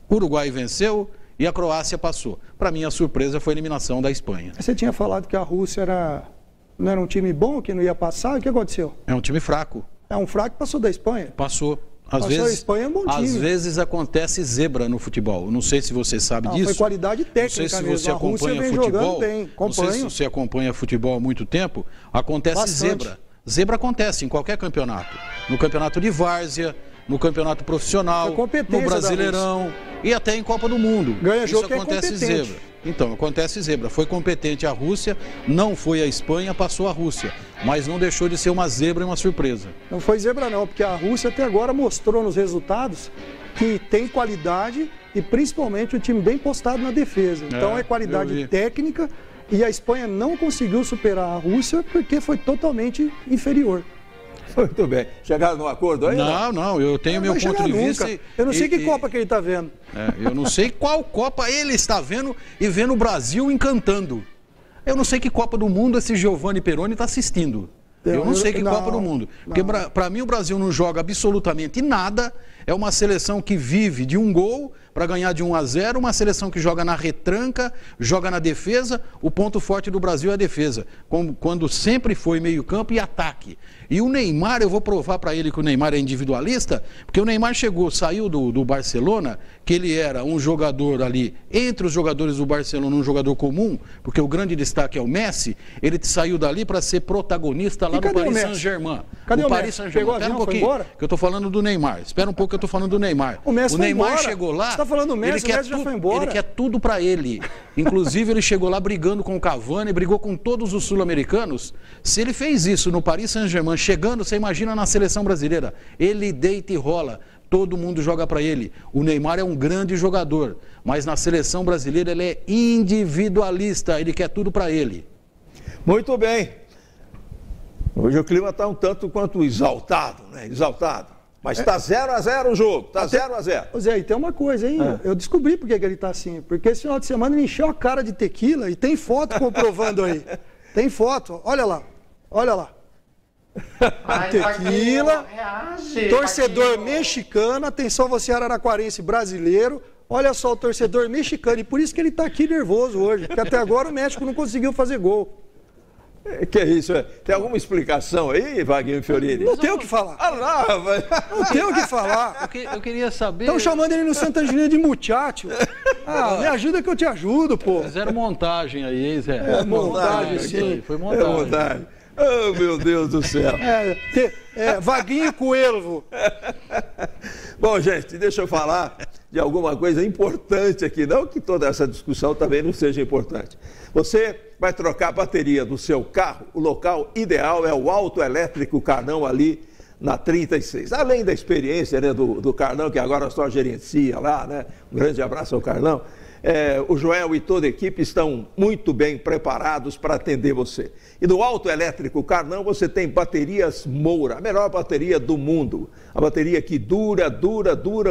Uruguai venceu e a Croácia passou. Para mim, a surpresa foi a eliminação da Espanha. Você tinha falado que a Rússia não era um time bom, que não ia passar. O que aconteceu? É um time fraco. É um fraco que passou da Espanha? Passou. A Espanha é um bom time. Às vezes acontece zebra no futebol. Não sei se você sabe disso. Foi qualidade técnica mesmo. Não sei se você acompanha futebol. Bem. Não sei se você acompanha futebol há muito tempo. Acontece Bastante. Zebra acontece em qualquer campeonato. No campeonato de várzea, no campeonato profissional, no Brasileirão e até em Copa do Mundo. Ganha jogo isso acontece zebra. Então, acontece zebra. Foi competente a Rússia, não foi a Espanha, passou a Rússia. Mas não deixou de ser uma zebra e uma surpresa. Não foi zebra não, porque a Rússia até agora mostrou nos resultados que tem qualidade e principalmente o time bem postado na defesa. Então é qualidade técnica e a Espanha não conseguiu superar a Rússia porque foi totalmente inferior. Muito bem. Chegaram num acordo aí? Não, eu tenho meu ponto de vista. Eu não sei que Copa que ele está vendo. Eu não sei qual Copa ele está vendo e vendo o Brasil encantando. Eu não sei que Copa do Mundo esse Giovanni Peroni está assistindo. Eu não sei que Copa do Mundo. Porque para mim o Brasil não joga absolutamente nada. É uma seleção que vive de um gol para ganhar de 1-0, uma seleção que joga na retranca, joga na defesa. O ponto forte do Brasil é a defesa, quando sempre foi meio campo e ataque. E o Neymar, eu vou provar para ele que o Neymar é individualista, porque o Neymar saiu do Barcelona, que ele era um jogador ali, entre os jogadores do Barcelona, um jogador comum, porque o grande destaque é o Messi, ele saiu dali para ser protagonista lá no Paris Saint-Germain. Cadê o Paris Saint-Germain? Espera um pouquinho, que eu estou falando do Neymar. Espera um pouco que eu estou falando do Neymar. O Neymar chegou lá, você tá falando do Messi, o Messi já foi embora. Ele quer tudo para ele. Inclusive, ele chegou lá brigando com o Cavani, brigou com todos os sul-americanos. Se ele fez isso no Paris Saint-Germain, chegando, você imagina na seleção brasileira. Ele deita e rola. Todo mundo joga para ele. O Neymar é um grande jogador, mas na seleção brasileira ele é individualista. Ele quer tudo para ele. Muito bem. Hoje o clima está um tanto quanto exaltado, né? Exaltado. Mas está 0-0 o jogo, está 0-0. Ô Zé, e tem uma coisa, hein? Eu descobri por que ele está assim. Porque esse final de semana ele encheu a cara de tequila e tem foto comprovando aí. Tem foto, olha lá, olha lá. Tequila, torcedor mexicano, atenção você araraquarense brasileiro, olha só o torcedor mexicano, e por isso que ele está aqui nervoso hoje, porque até agora o México não conseguiu fazer gol. Que é isso? Tem alguma explicação aí, Vaguinho Fiorini? Não tem o que falar. Não tem o que falar. Eu queria saber... Estão chamando ele no Santa Angelina de muchacho. Me ajuda que eu te ajudo, pô. Fizeram montagem aí, hein, Zé? É, montagem, sim. Foi montagem. É montagem. Oh, meu Deus do céu. Vaguinho Coelho. Bom, gente, deixa eu falar de alguma coisa importante aqui. Não que toda essa discussão também não seja importante. Você vai trocar a bateria do seu carro, o local ideal é o Autoelétrico Carnão ali na 36. Além da experiência, né, do Carnão, que agora só gerencia lá, né? Um grande abraço ao Carnão. O Joel e toda a equipe estão muito bem preparados para atender você. E no Autoelétrico Carnão você tem baterias Moura, a melhor bateria do mundo. A bateria que dura,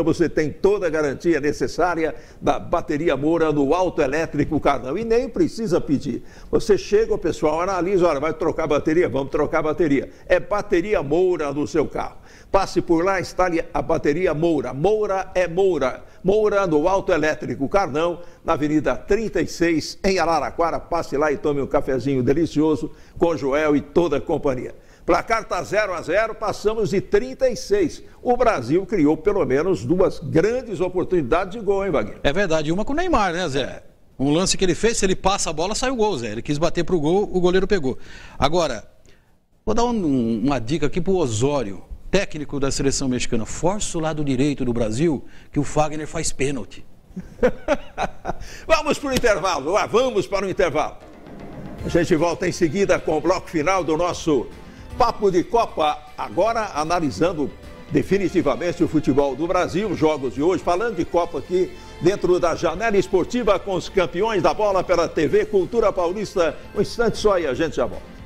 você tem toda a garantia necessária da bateria Moura no Autoelétrico Carnão. E nem precisa pedir. Você chega, o pessoal analisa, olha, vai trocar a bateria? Vamos trocar a bateria. É bateria Moura no seu carro. Passe por lá, instale a bateria Moura. Moura é Moura. Moura no Autoelétrico Carnão, na Avenida 36, em Araraquara. Passe lá e tome um cafezinho delicioso com Joel e toda a companhia. Placar está 0-0, passamos de 36. O Brasil criou pelo menos duas grandes oportunidades de gol, hein, Vaguinho? É verdade, uma com o Neymar, né, Zé? Um lance que ele fez, se ele passa a bola, sai o gol, Zé. Ele quis bater pro gol, o goleiro pegou. Agora, vou dar uma dica aqui pro Osório, técnico da seleção mexicana. Força o lado direito do Brasil, que o Fagner faz pênalti. Vamos para o intervalo, vamos para o intervalo. A gente volta em seguida com o bloco final do nosso Papo de Copa, agora analisando definitivamente o futebol do Brasil, os jogos de hoje, falando de Copa aqui dentro da Janela Esportiva com os campeões da bola pela TV Cultura Paulista. Um instante só e a gente já volta.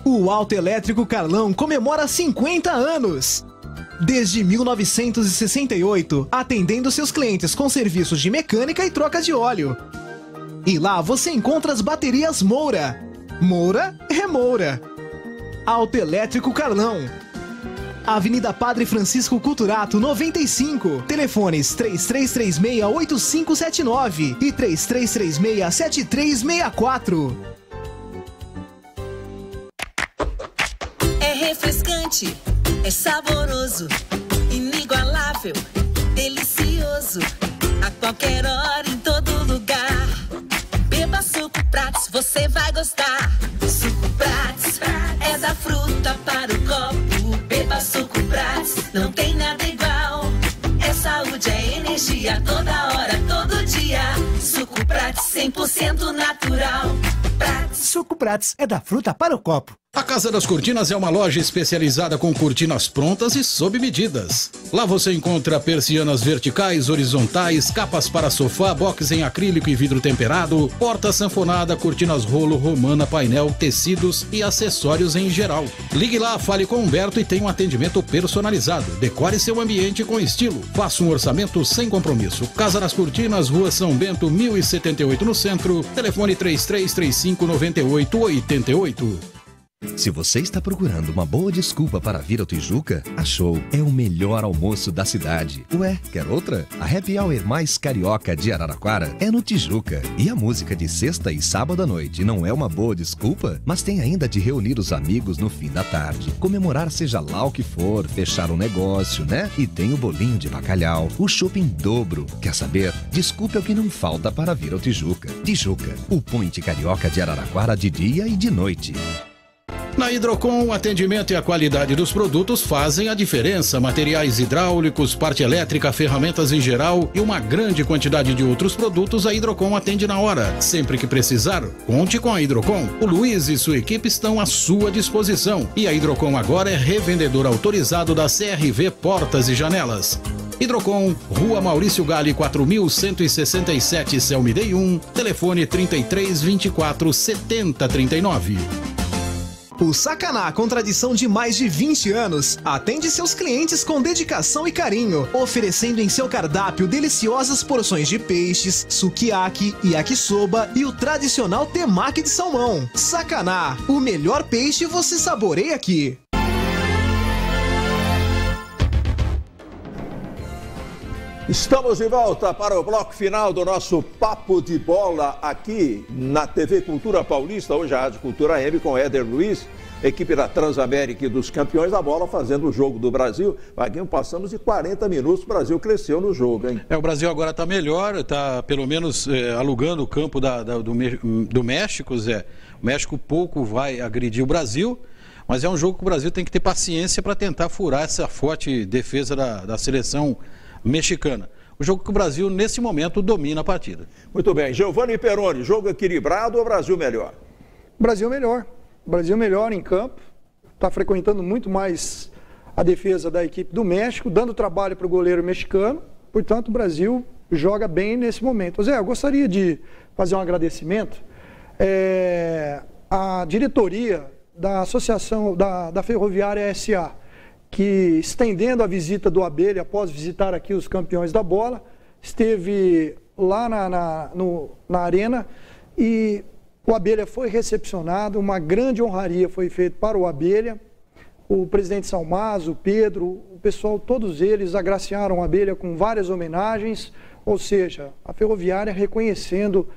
O Autoelétrico Carlão comemora 50 anos. Desde 1968, atendendo seus clientes com serviços de mecânica e troca de óleo. E lá você encontra as baterias Moura. Moura é Moura. Autoelétrico Carlão. Avenida Padre Francisco Culturato, 95. Telefones 3336-8579 e 3336-7364. É refrescante, é saboroso, inigualável, delicioso. A qualquer hora, em todo lugar. Beba suco Prats, você vai gostar. energia toda hora, todo dia. Suco Prats 100% natural. Suco Prats é da fruta para o copo. A Casa das Cortinas é uma loja especializada com cortinas prontas e sob medidas. Lá você encontra persianas verticais, horizontais, capas para sofá, box em acrílico e vidro temperado, porta sanfonada, cortinas rolo, romana, painel, tecidos e acessórios em geral. Ligue lá, fale com Humberto e tenha um atendimento personalizado. Decore seu ambiente com estilo. Faça um orçamento sem compromisso. Casa das Cortinas, Rua São Bento, 1078 no centro. Telefone 3335-9888. Se você está procurando uma boa desculpa para vir ao Tijuca, achou. É o melhor almoço da cidade. Ué, quer outra? A Happy Hour mais carioca de Araraquara é no Tijuca. E a música de sexta e sábado à noite não é uma boa desculpa? Mas tem ainda de reunir os amigos no fim da tarde, comemorar seja lá o que for, fechar um negócio, né? E tem o bolinho de bacalhau, o chopp em dobro. Quer saber? Desculpa é o que não falta para vir ao Tijuca. Tijuca, o point carioca de Araraquara de dia e de noite. Na Hidrocon, o atendimento e a qualidade dos produtos fazem a diferença. Materiais hidráulicos, parte elétrica, ferramentas em geral e uma grande quantidade de outros produtos, a Hidrocon atende na hora. Sempre que precisar, conte com a Hidrocon. O Luiz e sua equipe estão à sua disposição. E a Hidrocon agora é revendedor autorizado da CRV Portas e Janelas. Hidrocon, Rua Maurício Gale, 4167, Celmidei 1, telefone 33 24 70 39. O Sacaná, com tradição de mais de 20 anos, atende seus clientes com dedicação e carinho, oferecendo em seu cardápio deliciosas porções de peixes, sukiyaki, yakisoba e o tradicional temaki de salmão. Sacaná, o melhor peixe você saboreia aqui. Estamos de volta para o bloco final do nosso Papo de Bola aqui na TV Cultura Paulista, hoje a Rádio Cultura M com Éder Luiz, equipe da Transamérica e dos campeões da bola fazendo o jogo do Brasil. Vaguinho, passamos de 40 minutos, o Brasil cresceu no jogo, hein? O Brasil agora está melhor, está pelo menos alugando o campo do México, Zé. O México pouco vai agredir o Brasil, mas é um jogo que o Brasil tem que ter paciência para tentar furar essa forte defesa da seleção mexicana. O jogo que o Brasil, nesse momento, domina a partida. Muito bem. Giovanni Peroni, jogo equilibrado ou Brasil melhor? Brasil melhor. Brasil melhor em campo. Está frequentando muito mais a defesa da equipe do México, dando trabalho para o goleiro mexicano. Portanto, o Brasil joga bem nesse momento. Zé, eu gostaria de fazer um agradecimento. A diretoria da Associação da Ferroviária SA, que, estendendo a visita do Abelha, após visitar aqui os campeões da bola, esteve lá na arena e o Abelha foi recepcionado, uma grande honraria foi feita para o Abelha. O presidente Salmazo, o Pedro, o pessoal, todos eles agraciaram o Abelha com várias homenagens, ou seja, a Ferroviária reconhecendo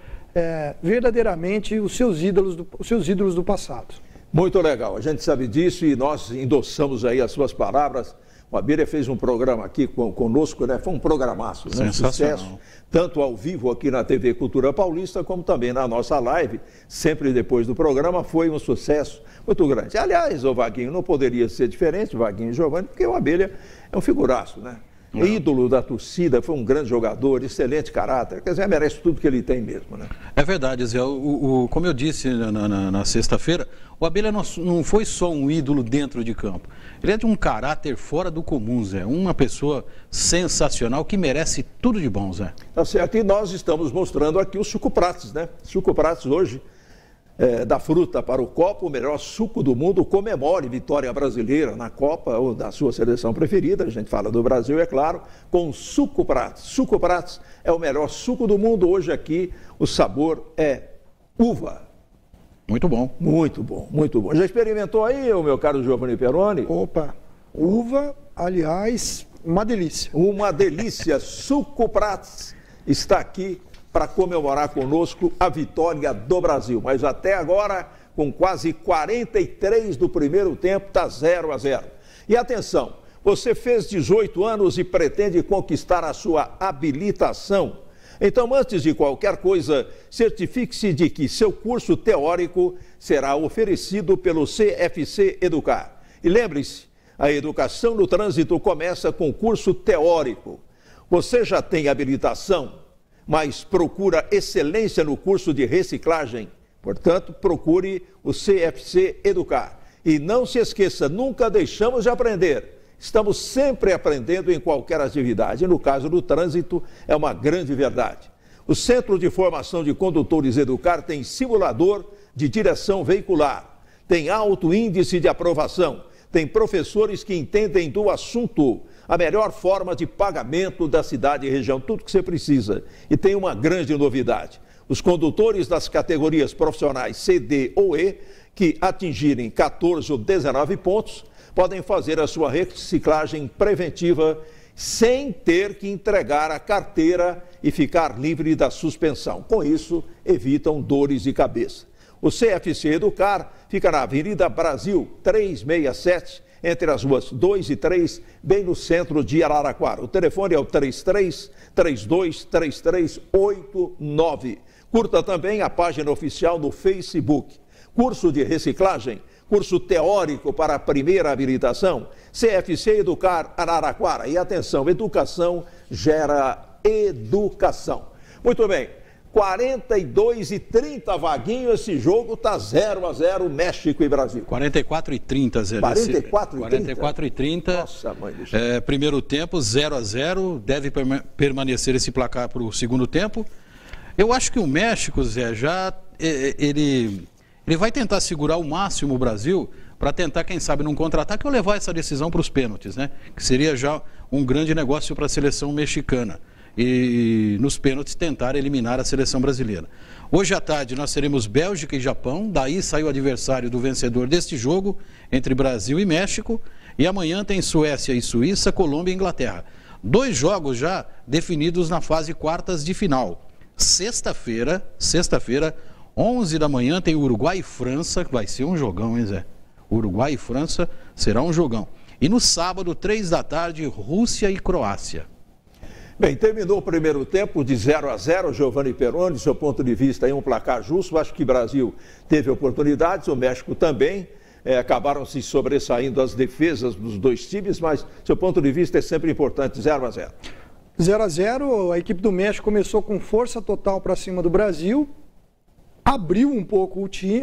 verdadeiramente os seus ídolos do passado. Muito legal, a gente sabe disso e nós endossamos aí as suas palavras. O Abelha fez um programa aqui conosco, né? Foi um programaço, né? Um sucesso, tanto ao vivo aqui na TV Cultura Paulista, como também na nossa live, sempre depois do programa, foi um sucesso muito grande. Aliás, o Vaguinho não poderia ser diferente, o Vaguinho e Giovanni, porque o Abelha é um figuraço, né? Ídolo da torcida, foi um grande jogador, excelente caráter, quer dizer, merece tudo que ele tem mesmo, né? É verdade, Zé. Como eu disse na sexta-feira, o Abelha não foi só um ídolo dentro de campo. Ele é de um caráter fora do comum, Zé. Uma pessoa sensacional que merece tudo de bom, Zé. Tá certo, e nós estamos mostrando aqui o Suco Prats, né? Suco Prats hoje, da fruta para o copo, o melhor suco do mundo. Comemore vitória brasileira na Copa ou da sua seleção preferida, a gente fala do Brasil, é claro, com Suco Prats. Suco Prats é o melhor suco do mundo. Hoje aqui o sabor é uva. Muito bom. Muito bom, muito bom. Já experimentou aí, o meu caro Giovanni Peroni? Opa, uva, aliás, uma delícia. Uma delícia. Suco Prats está aqui para comemorar conosco a vitória do Brasil. Mas até agora, com quase 43 do primeiro tempo, está 0-0. E atenção, você fez 18 anos e pretende conquistar a sua habilitação. Então, antes de qualquer coisa, certifique-se de que seu curso teórico será oferecido pelo CFC Educar. E lembre-se, a educação no trânsito começa com curso teórico. Você já tem habilitação, mas procura excelência no curso de reciclagem? Portanto, procure o CFC Educar. E não se esqueça, nunca deixamos de aprender. Estamos sempre aprendendo em qualquer atividade. E no caso do trânsito, é uma grande verdade. O Centro de Formação de Condutores Educar tem simulador de direção veicular, tem alto índice de aprovação, tem professores que entendem do assunto, a melhor forma de pagamento da cidade e região, tudo que você precisa. E tem uma grande novidade. Os condutores das categorias profissionais C, D ou E, que atingirem 14 ou 19 pontos, podem fazer a sua reciclagem preventiva sem ter que entregar a carteira e ficar livre da suspensão. Com isso, evitam dores de cabeça. O CFC Educar fica na Avenida Brasil 367, entre as ruas 2 e 3, bem no centro de Araraquara. O telefone é o 33-32-3389. Curta também a página oficial no Facebook. Curso de reciclagem, curso teórico para a primeira habilitação, CFC Educar Araraquara. E atenção, educação gera educação. Muito bem, 42-30, Vaguinho, esse jogo está 0-0, México e Brasil. 44-30, Zé. 44-30. Nossa, mãe do primeiro tempo, 0-0, deve permanecer esse placar para o segundo tempo. Eu acho que o México, Zé, ele vai tentar segurar ao máximo o Brasil para tentar, quem sabe, num contra-ataque ou levar essa decisão para os pênaltis, né? Que seria já um grande negócio para a seleção mexicana. E nos pênaltis tentar eliminar a seleção brasileira. Hoje à tarde nós teremos Bélgica e Japão, daí sai o adversário do vencedor deste jogo entre Brasil e México, e amanhã tem Suécia e Suíça, Colômbia e Inglaterra. 2 jogos já definidos na fase quartas de final. Sexta-feira, 11 da manhã, tem Uruguai e França, que vai ser um jogão, hein, Zé? Uruguai e França será um jogão. E no sábado, 3 da tarde, Rússia e Croácia. Bem, terminou o primeiro tempo de 0-0, Giovanni Peroni, do seu ponto de vista, aí um placar justo. Acho que o Brasil teve oportunidades, o México também. Acabaram se sobressaindo as defesas dos dois times, mas, do seu ponto de vista, é sempre importante, 0-0. 0-0, a equipe do México começou com força total para cima do Brasil, abriu um pouco o time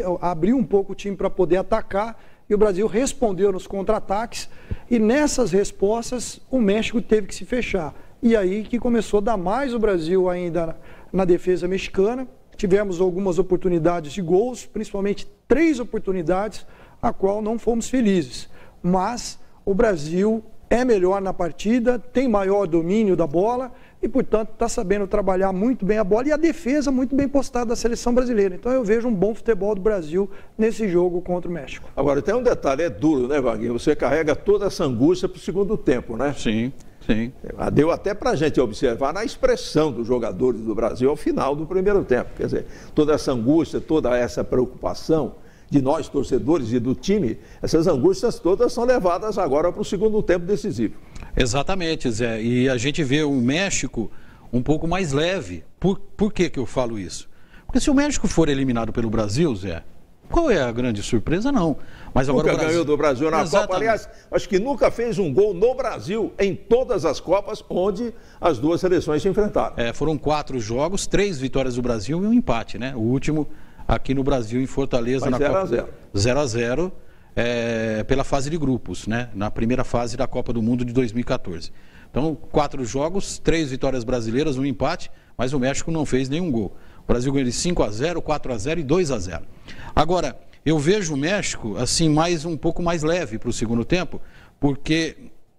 para poder atacar, e o Brasil respondeu nos contra-ataques, e nessas respostas o México teve que se fechar. E aí que começou a dar mais o Brasil ainda na defesa mexicana. Tivemos algumas oportunidades de gols, principalmente 3 oportunidades, a qual não fomos felizes. Mas o Brasil é melhor na partida, tem maior domínio da bola e, portanto, está sabendo trabalhar muito bem a bola e a defesa muito bem postada da seleção brasileira. Então eu vejo um bom futebol do Brasil nesse jogo contra o México. Agora, tem um detalhe, é duro, né, Vaguinho? Você carrega toda essa angústia para o segundo tempo, né? Sim. Deu até para a gente observar na expressão dos jogadores do Brasil ao final do primeiro tempo. Quer dizer, toda essa angústia, toda essa preocupação de nós, torcedores e do time, essas angústias todas são levadas agora para o segundo tempo decisivo. Exatamente, Zé. E a gente vê o México um pouco mais leve. Por que eu falo isso? Porque se o México for eliminado pelo Brasil, Zé, qual é a grande surpresa? Não. Mas agora nunca o Brasil ganhou do Brasil na Exatamente. Copa. Aliás, acho que nunca fez um gol no Brasil em todas as Copas onde as duas seleções se enfrentaram. Foram 4 jogos, 3 vitórias do Brasil e um empate, né? O último aqui no Brasil, em Fortaleza, Mas na 0-0. Copa 0-0 pela fase de grupos, né? Na primeira fase da Copa do Mundo de 2014. Então, 4 jogos, 3 vitórias brasileiras, um empate, mas o México não fez nenhum gol. O Brasil ganhou de 5-0, 4-0 e 2-0. Agora, eu vejo o México assim um pouco mais leve para o segundo tempo, porque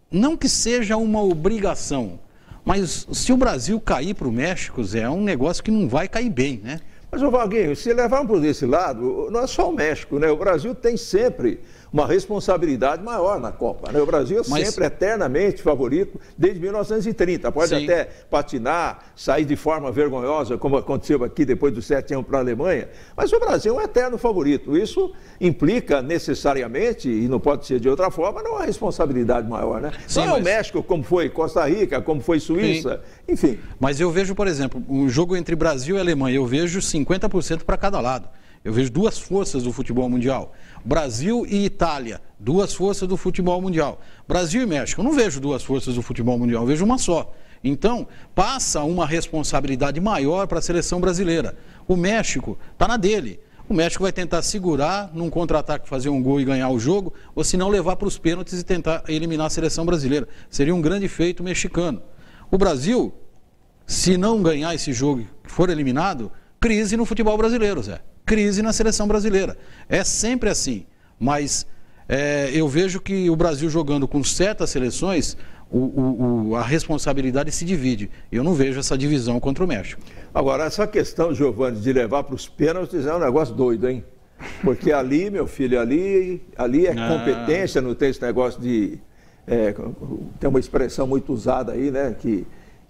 não que seja uma obrigação, mas se o Brasil cair para o México, Zé, é um negócio que não vai cair bem, né? Mas, ô Vaguinho, se levarmos por esse lado, não é só o México, né? O Brasil tem sempre uma responsabilidade maior na Copa, né? O Brasil é sempre eternamente favorito desde 1930. Pode até patinar, sair de forma vergonhosa, como aconteceu aqui depois do 7-1 para a Alemanha, mas o Brasil é um eterno favorito. Isso implica necessariamente, e não pode ser de outra forma, não uma responsabilidade maior, né? Não é o México como foi Costa Rica, como foi Suíça, enfim. Mas eu vejo, por exemplo, um jogo entre Brasil e Alemanha, eu vejo 50% para cada lado. Eu vejo duas forças do futebol mundial. Brasil e Itália, duas forças do futebol mundial. Brasil e México, eu não vejo duas forças do futebol mundial, eu vejo uma só. Então, passa uma responsabilidade maior para a seleção brasileira. O México está na dele. O México vai tentar segurar num contra-ataque, fazer um gol e ganhar o jogo, ou se não levar para os pênaltis e tentar eliminar a seleção brasileira. Seria um grande feito mexicano. O Brasil, se não ganhar esse jogo e for eliminado, crise no futebol brasileiro, Zé. Crise na seleção brasileira. É sempre assim. Mas eu vejo que o Brasil jogando com certas seleções, a responsabilidade se divide. Eu não vejo essa divisão contra o México. Agora, essa questão, Giovani, de levar para os pênaltis é um negócio doido, hein? Porque ali, meu filho, ali é competência, não tem esse negócio de... tem uma expressão muito usada aí, né? Que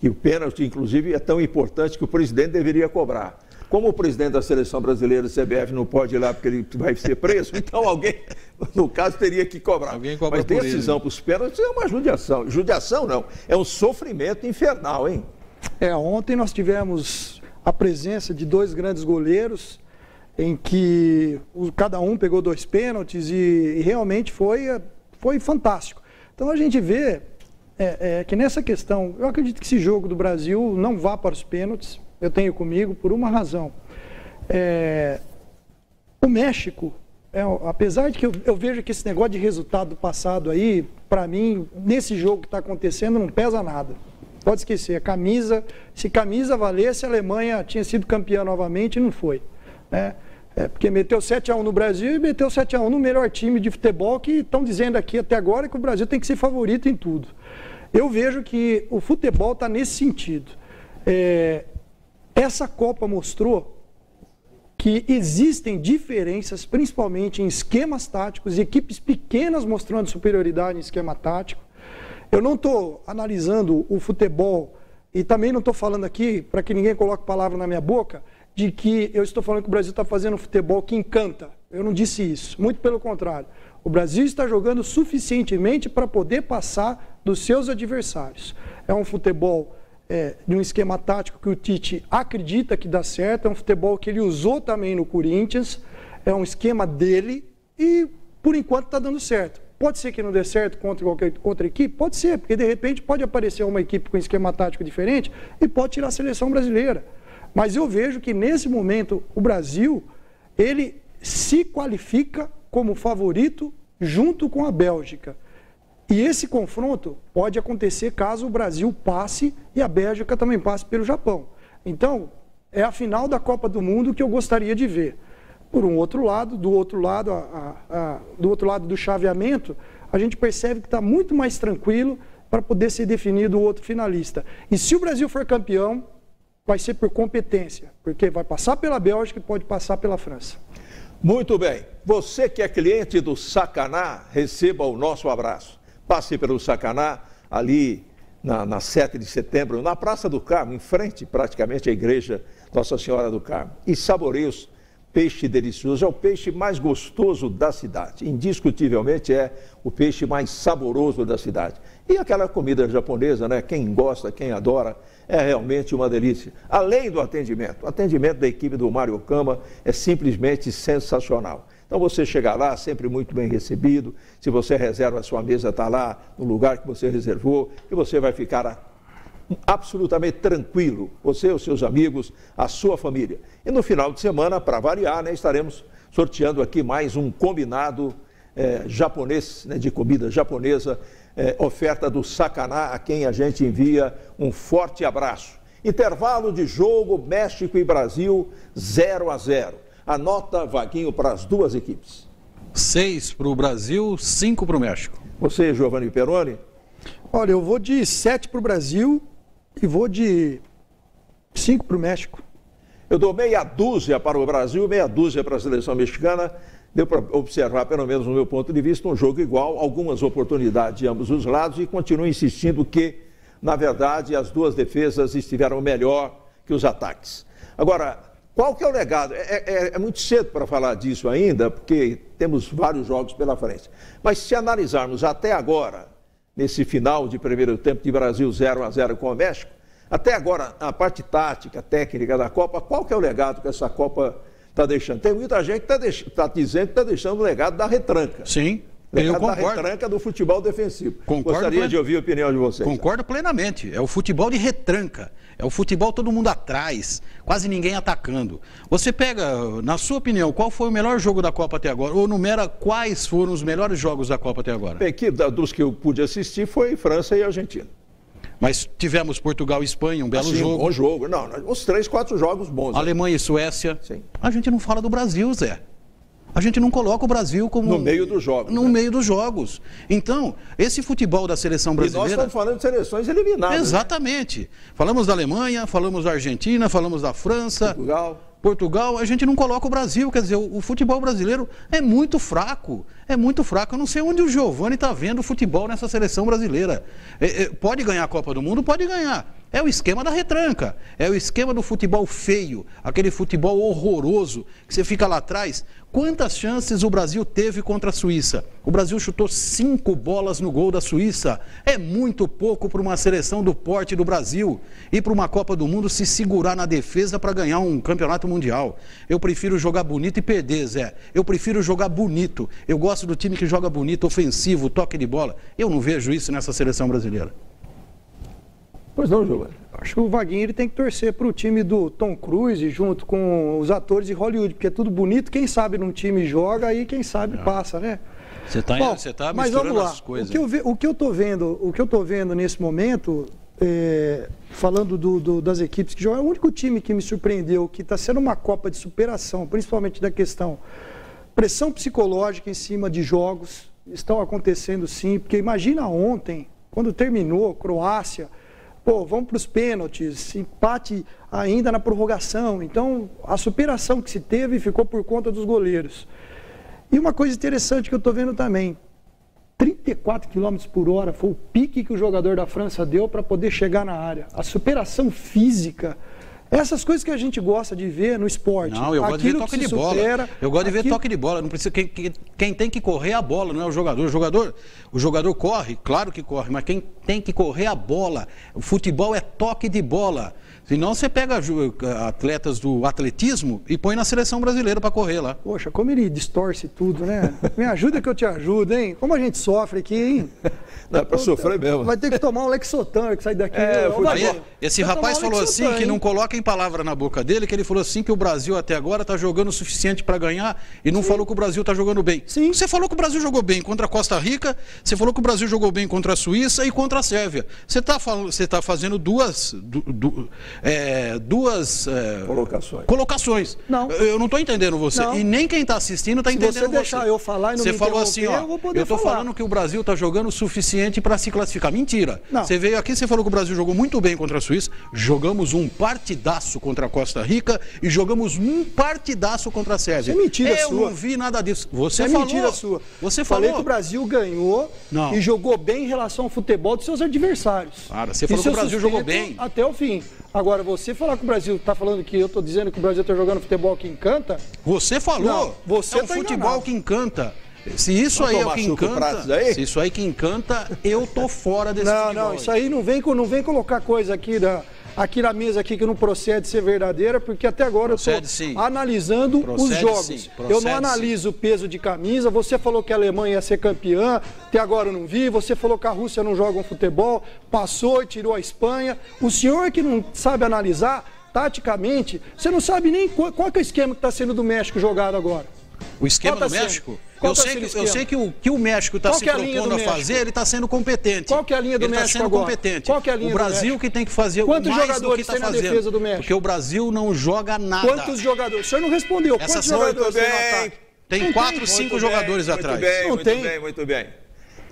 o pênalti, inclusive, é tão importante que o presidente deveria cobrar. Como o presidente da seleção brasileira, CBF, não pode ir lá porque ele vai ser preso, então alguém, no caso, teria que cobrar. Mas decisão para os pênaltis é uma judiação. Judiação não, é um sofrimento infernal, hein? Ontem nós tivemos a presença de dois grandes goleiros, em que cada um pegou 2 pênaltis e realmente foi fantástico. Então a gente vê que nessa questão, eu acredito que esse jogo do Brasil não vá para os pênaltis. Eu tenho comigo por uma razão. O México, apesar de que eu vejo que esse negócio de resultado do passado aí, para mim, nesse jogo que está acontecendo, não pesa nada. Pode esquecer, se camisa valesse, a Alemanha tinha sido campeã novamente e não foi. Né? Porque meteu 7-1 no Brasil e meteu 7-1 no melhor time de futebol, que estão dizendo aqui até agora que o Brasil tem que ser favorito em tudo. Eu vejo que o futebol está nesse sentido. Essa Copa mostrou que existem diferenças, principalmente em esquemas táticos, equipes pequenas mostrando superioridade em esquema tático. Eu não estou analisando o futebol e também não estou falando aqui, para que ninguém coloque palavra na minha boca, de que eu estou falando que o Brasil está fazendo um futebol que encanta. Eu não disse isso, muito pelo contrário. O Brasil está jogando suficientemente para poder passar dos seus adversários. É um futebol... de um esquema tático que o Tite acredita que dá certo, é um futebol que ele usou também no Corinthians, é um esquema dele e, por enquanto, está dando certo. Pode ser que não dê certo contra qualquer outra equipe? Pode ser, porque de repente pode aparecer uma equipe com esquema tático diferente e pode tirar a seleção brasileira. Mas eu vejo que, nesse momento, o Brasil, ele se qualifica como favorito junto com a Bélgica. E esse confronto pode acontecer caso o Brasil passe e a Bélgica também passe pelo Japão. Então, é a final da Copa do Mundo que eu gostaria de ver. Por um outro lado, do outro lado do chaveamento, a gente percebe que está muito mais tranquilo para poder ser definido o outro finalista. E se o Brasil for campeão, vai ser por competência, porque vai passar pela Bélgica e pode passar pela França. Muito bem. Você que é cliente do Sacaná, receba o nosso abraço. Passe pelo Sacaná, ali na 7 de setembro, na Praça do Carmo, em frente praticamente à igreja Nossa Senhora do Carmo. E saboreie os peixe delicioso, é o peixe mais gostoso da cidade. Indiscutivelmente é o peixe mais saboroso da cidade. E aquela comida japonesa, né? Quem gosta, quem adora, é realmente uma delícia. Além do atendimento, o atendimento da equipe do Mário Okama é simplesmente sensacional. Então você chega lá, sempre muito bem recebido. Se você reserva a sua mesa, está lá no lugar que você reservou, e você vai ficar absolutamente tranquilo, você, os seus amigos, a sua família. E no final de semana, para variar, né, estaremos sorteando aqui mais um combinado japonês, né, de comida japonesa, oferta do Sacaná, a quem a gente envia um forte abraço. Intervalo de jogo, México e Brasil, 0-0. Anota, Vaguinho, para as duas equipes. 6 para o Brasil, 5 para o México. Você, Giovanni Peroni? Olha, eu vou de 7 para o Brasil e vou de 5 para o México. Eu dou meia dúzia para o Brasil, meia dúzia para a seleção mexicana. Deu para observar, pelo menos no meu ponto de vista, um jogo igual, algumas oportunidades de ambos os lados, e continuo insistindo que, na verdade, as duas defesas estiveram melhor que os ataques. Agora, qual que é o legado? É muito cedo para falar disso ainda, porque temos vários jogos pela frente. Mas se analisarmos até agora, nesse final de primeiro tempo de Brasil 0-0 com o México, até agora, a parte tática, técnica da Copa, qual que é o legado que essa Copa está deixando. Tem muita gente que está dizendo que está deixando o legado da retranca. Sim. Eu concordo. Da retranca do futebol defensivo. Gostaria de ouvir a opinião de vocês. Concordo plenamente. É o futebol de retranca. É o futebol todo mundo atrás, quase ninguém atacando. Você pega, na sua opinião, qual foi o melhor jogo da Copa até agora? Ou numera quais foram os melhores jogos da Copa até agora? Bem, dos que eu pude assistir foi França e Argentina. Mas tivemos Portugal e Espanha, um belo jogo. Bom jogo. Não, os 3, 4 jogos bons. Alemanha e Suécia. Sim. A gente não fala do Brasil, Zé. A gente não coloca o Brasil como... No meio dos jogos. No meio dos jogos. Então, esse futebol da seleção brasileira... E nós estamos falando de seleções eliminadas. Exatamente. Né? Falamos da Alemanha, falamos da Argentina, falamos da França... Portugal, a gente não coloca o Brasil. Quer dizer, o futebol brasileiro é muito fraco. É muito fraco. Eu não sei onde o Giovani está vendo o futebol nessa seleção brasileira. Pode ganhar a Copa do Mundo? Pode ganhar. É o esquema da retranca. É o esquema do futebol feio. Aquele futebol horroroso que você fica lá atrás. Quantas chances o Brasil teve contra a Suíça? O Brasil chutou 5 bolas no gol da Suíça. É muito pouco para uma seleção do porte do Brasil. E para uma Copa do Mundo se segurar na defesa para ganhar um campeonato mundial. Eu prefiro jogar bonito e perder, Zé. Eu prefiro jogar bonito. Eu gosto do time que joga bonito, ofensivo, toque de bola. Eu não vejo isso nessa seleção brasileira. Pois não, Giovani. Acho que o Vaguinho ele tem que torcer para o time do Tom Cruise junto com os atores de Hollywood, porque é tudo bonito, quem sabe num time joga e quem sabe passa, né? Você está misturando essas coisas. O que eu tô vendo nesse momento, falando das equipes que jogam, é o único time que me surpreendeu, que está sendo uma Copa de superação, principalmente da questão pressão psicológica em cima de jogos, estão acontecendo sim, porque imagina ontem, quando terminou, Croácia... Pô, vamos para os pênaltis, empate ainda na prorrogação. Então, a superação que se teve ficou por conta dos goleiros. E uma coisa interessante que eu estou vendo também, 34 km por hora foi o pique que o jogador da França deu para poder chegar na área. A superação física, essas coisas que a gente gosta de ver no esporte. Não, eu gosto de ver toque de bola. Eu gosto de ver toque de bola. Não precisa, quem tem que correr é a bola, não é o jogador. O jogador corre, claro que corre, mas quem tem que correr é a bola. O futebol é toque de bola. Senão você pega atletas do atletismo e põe na seleção brasileira para correr lá. Poxa, como ele distorce tudo, né? Me ajuda que eu te ajudo, hein? Como a gente sofre aqui, hein? Não é para sofrer mesmo. Vai ter que tomar um Lexotan que sai daqui. Esse rapaz falou assim, que não coloquem palavra na boca dele, que ele falou assim que o Brasil até agora está jogando o suficiente para ganhar e não falou que o Brasil está jogando bem. Sim. Você falou que o Brasil jogou bem contra a Costa Rica, você falou que o Brasil jogou bem contra a Suíça e contra a Sérvia. Você está fazendo duas colocações. Não. Eu não estou entendendo você. Não. E nem quem está assistindo está entendendo você. Se você deixar eu falar e não você me falou assim, ó, eu vou poder eu estou falando que o Brasil está jogando o suficiente para se classificar. Mentira. Não. Você veio aqui, você falou que o Brasil jogou muito bem contra a Suíça, jogamos um partidaço contra a Costa Rica e jogamos um partidaço contra a Sérvia. Isso é mentira eu sua. Não vi nada disso. Você falou. É mentira sua. Você falei falou que o Brasil ganhou e jogou bem em relação ao futebol dos seus adversários. Cara, você falou que o Brasil jogou bem. Até o fim. Agora, você falar que o Brasil está falando que eu estou dizendo que o Brasil está jogando futebol que encanta... Você falou. Não, você é um futebol que encanta. Se isso aí é o que encanta, se isso aí que encanta, eu tô fora desse futebol. Não, isso aí não vem colocar coisa aqui na mesa aqui que não procede ser verdadeira, porque até agora procede, eu sim. estou analisando os jogos. Eu não analiso o peso de camisa. Você falou que a Alemanha ia ser campeã, até agora eu não vi. Você falou que a Rússia não joga um futebol, passou e tirou a Espanha. O senhor que não sabe analisar taticamente, você não sabe nem qual que é o esquema que está sendo do México jogado agora. O esquema do México? Eu sei que o México está se propondo a fazer, ele está sendo competente. Qual que é a linha do México agora? Ele está sendo competente. Qual que é a linha o Brasil que tem que fazer Quantos mais jogadores do que está fazendo. Defesa do México? Porque o Brasil não joga nada. Quantos jogadores? O senhor não respondeu. Quantos jogadores tem no ataque? Tem 4, 5 jogadores atrás. Muito bem.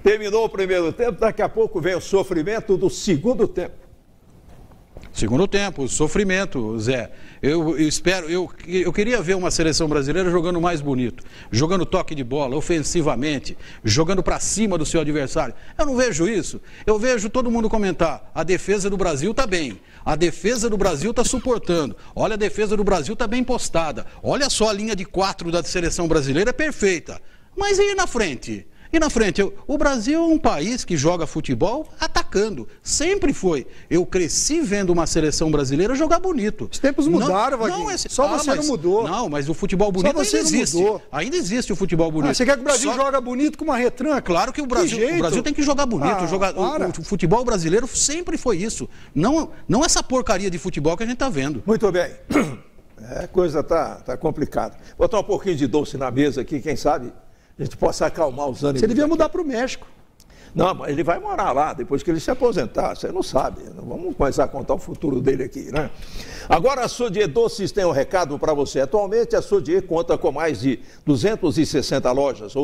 Terminou o primeiro tempo, daqui a pouco vem o sofrimento do segundo tempo. Segundo tempo, sofrimento, Zé. Eu espero, eu queria ver uma seleção brasileira jogando mais bonito, jogando toque de bola, ofensivamente, jogando para cima do seu adversário. Eu não vejo isso. Eu vejo todo mundo comentar, a defesa do Brasil está bem, a defesa do Brasil está suportando, olha, a defesa do Brasil está bem postada, olha só a linha de 4 da seleção brasileira é perfeita. Mas e na frente? E na frente, o Brasil é um país que joga futebol atacando. Sempre foi. Eu cresci vendo uma seleção brasileira jogar bonito. Os tempos mudaram, Vaguinho. Só você não mudou. Não, mas o futebol bonito ainda existe. Ainda existe o futebol bonito. Você quer que o Brasil joga bonito com uma retranca? Claro que o Brasil tem que jogar bonito. O futebol brasileiro sempre foi isso. Não essa porcaria de futebol que a gente está vendo. Muito bem. A coisa tá complicada. Vou botar um pouquinho de doce na mesa aqui, quem sabe a gente possa acalmar os ânimos. Você devia mudar para o México. Não, mas ele vai morar lá depois que ele se aposentar. Você não sabe. Vamos começar a contar o futuro dele aqui, né? Agora a Sodier Doces tem um recado para você. Atualmente a Sodier conta com mais de 260 lojas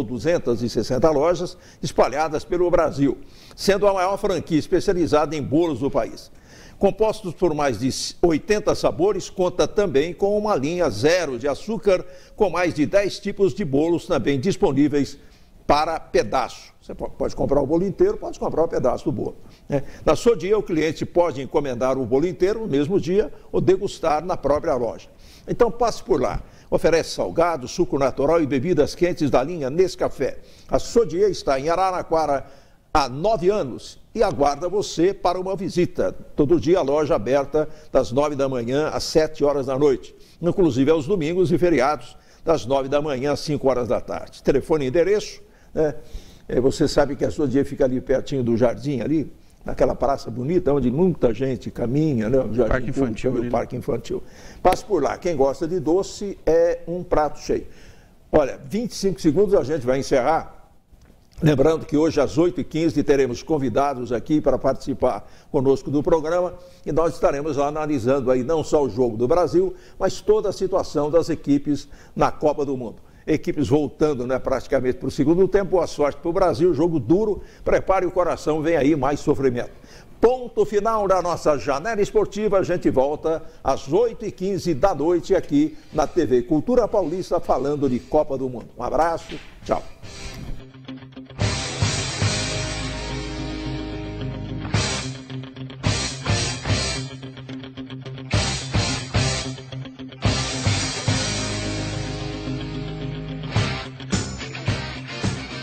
espalhadas pelo Brasil, sendo a maior franquia especializada em bolos do país. Compostos por mais de 80 sabores, conta também com uma linha zero de açúcar, com mais de 10 tipos de bolos também disponíveis para pedaço. Você pode comprar o bolo inteiro, pode comprar um pedaço do bolo. Né? Na Sodier, o cliente pode encomendar o bolo inteiro no mesmo dia ou degustar na própria loja. Então passe por lá. Oferece salgado, suco natural e bebidas quentes da linha Nescafé. A Sodier está em Araraquara há 9 anos e aguarda você para uma visita. Todo dia a loja aberta das 9 da manhã às 7 horas da noite, inclusive aos domingos e feriados, das 9 da manhã às 5 horas da tarde. Telefone e endereço, né? Você sabe que a Sodier fica ali pertinho do jardim, ali, naquela praça bonita, onde muita gente caminha, né? O jardim Parque Infantil. O Parque Infantil. Passe por lá. Quem gosta de doce é um prato cheio. Olha, 25 segundos a gente vai encerrar. Lembrando que hoje às 8h15 teremos convidados aqui para participar conosco do programa e nós estaremos lá analisando aí não só o jogo do Brasil, mas toda a situação das equipes na Copa do Mundo. Equipes voltando, né, praticamente para o segundo tempo. Boa sorte para o Brasil, jogo duro, prepare o coração, vem aí mais sofrimento. Ponto final da nossa janela esportiva, a gente volta às 8h15 da noite aqui na TV Cultura Paulista falando de Copa do Mundo. Um abraço, tchau.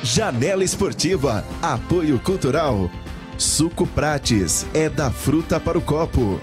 Janela Esportiva, apoio cultural. Suco Prates, é da fruta para o copo.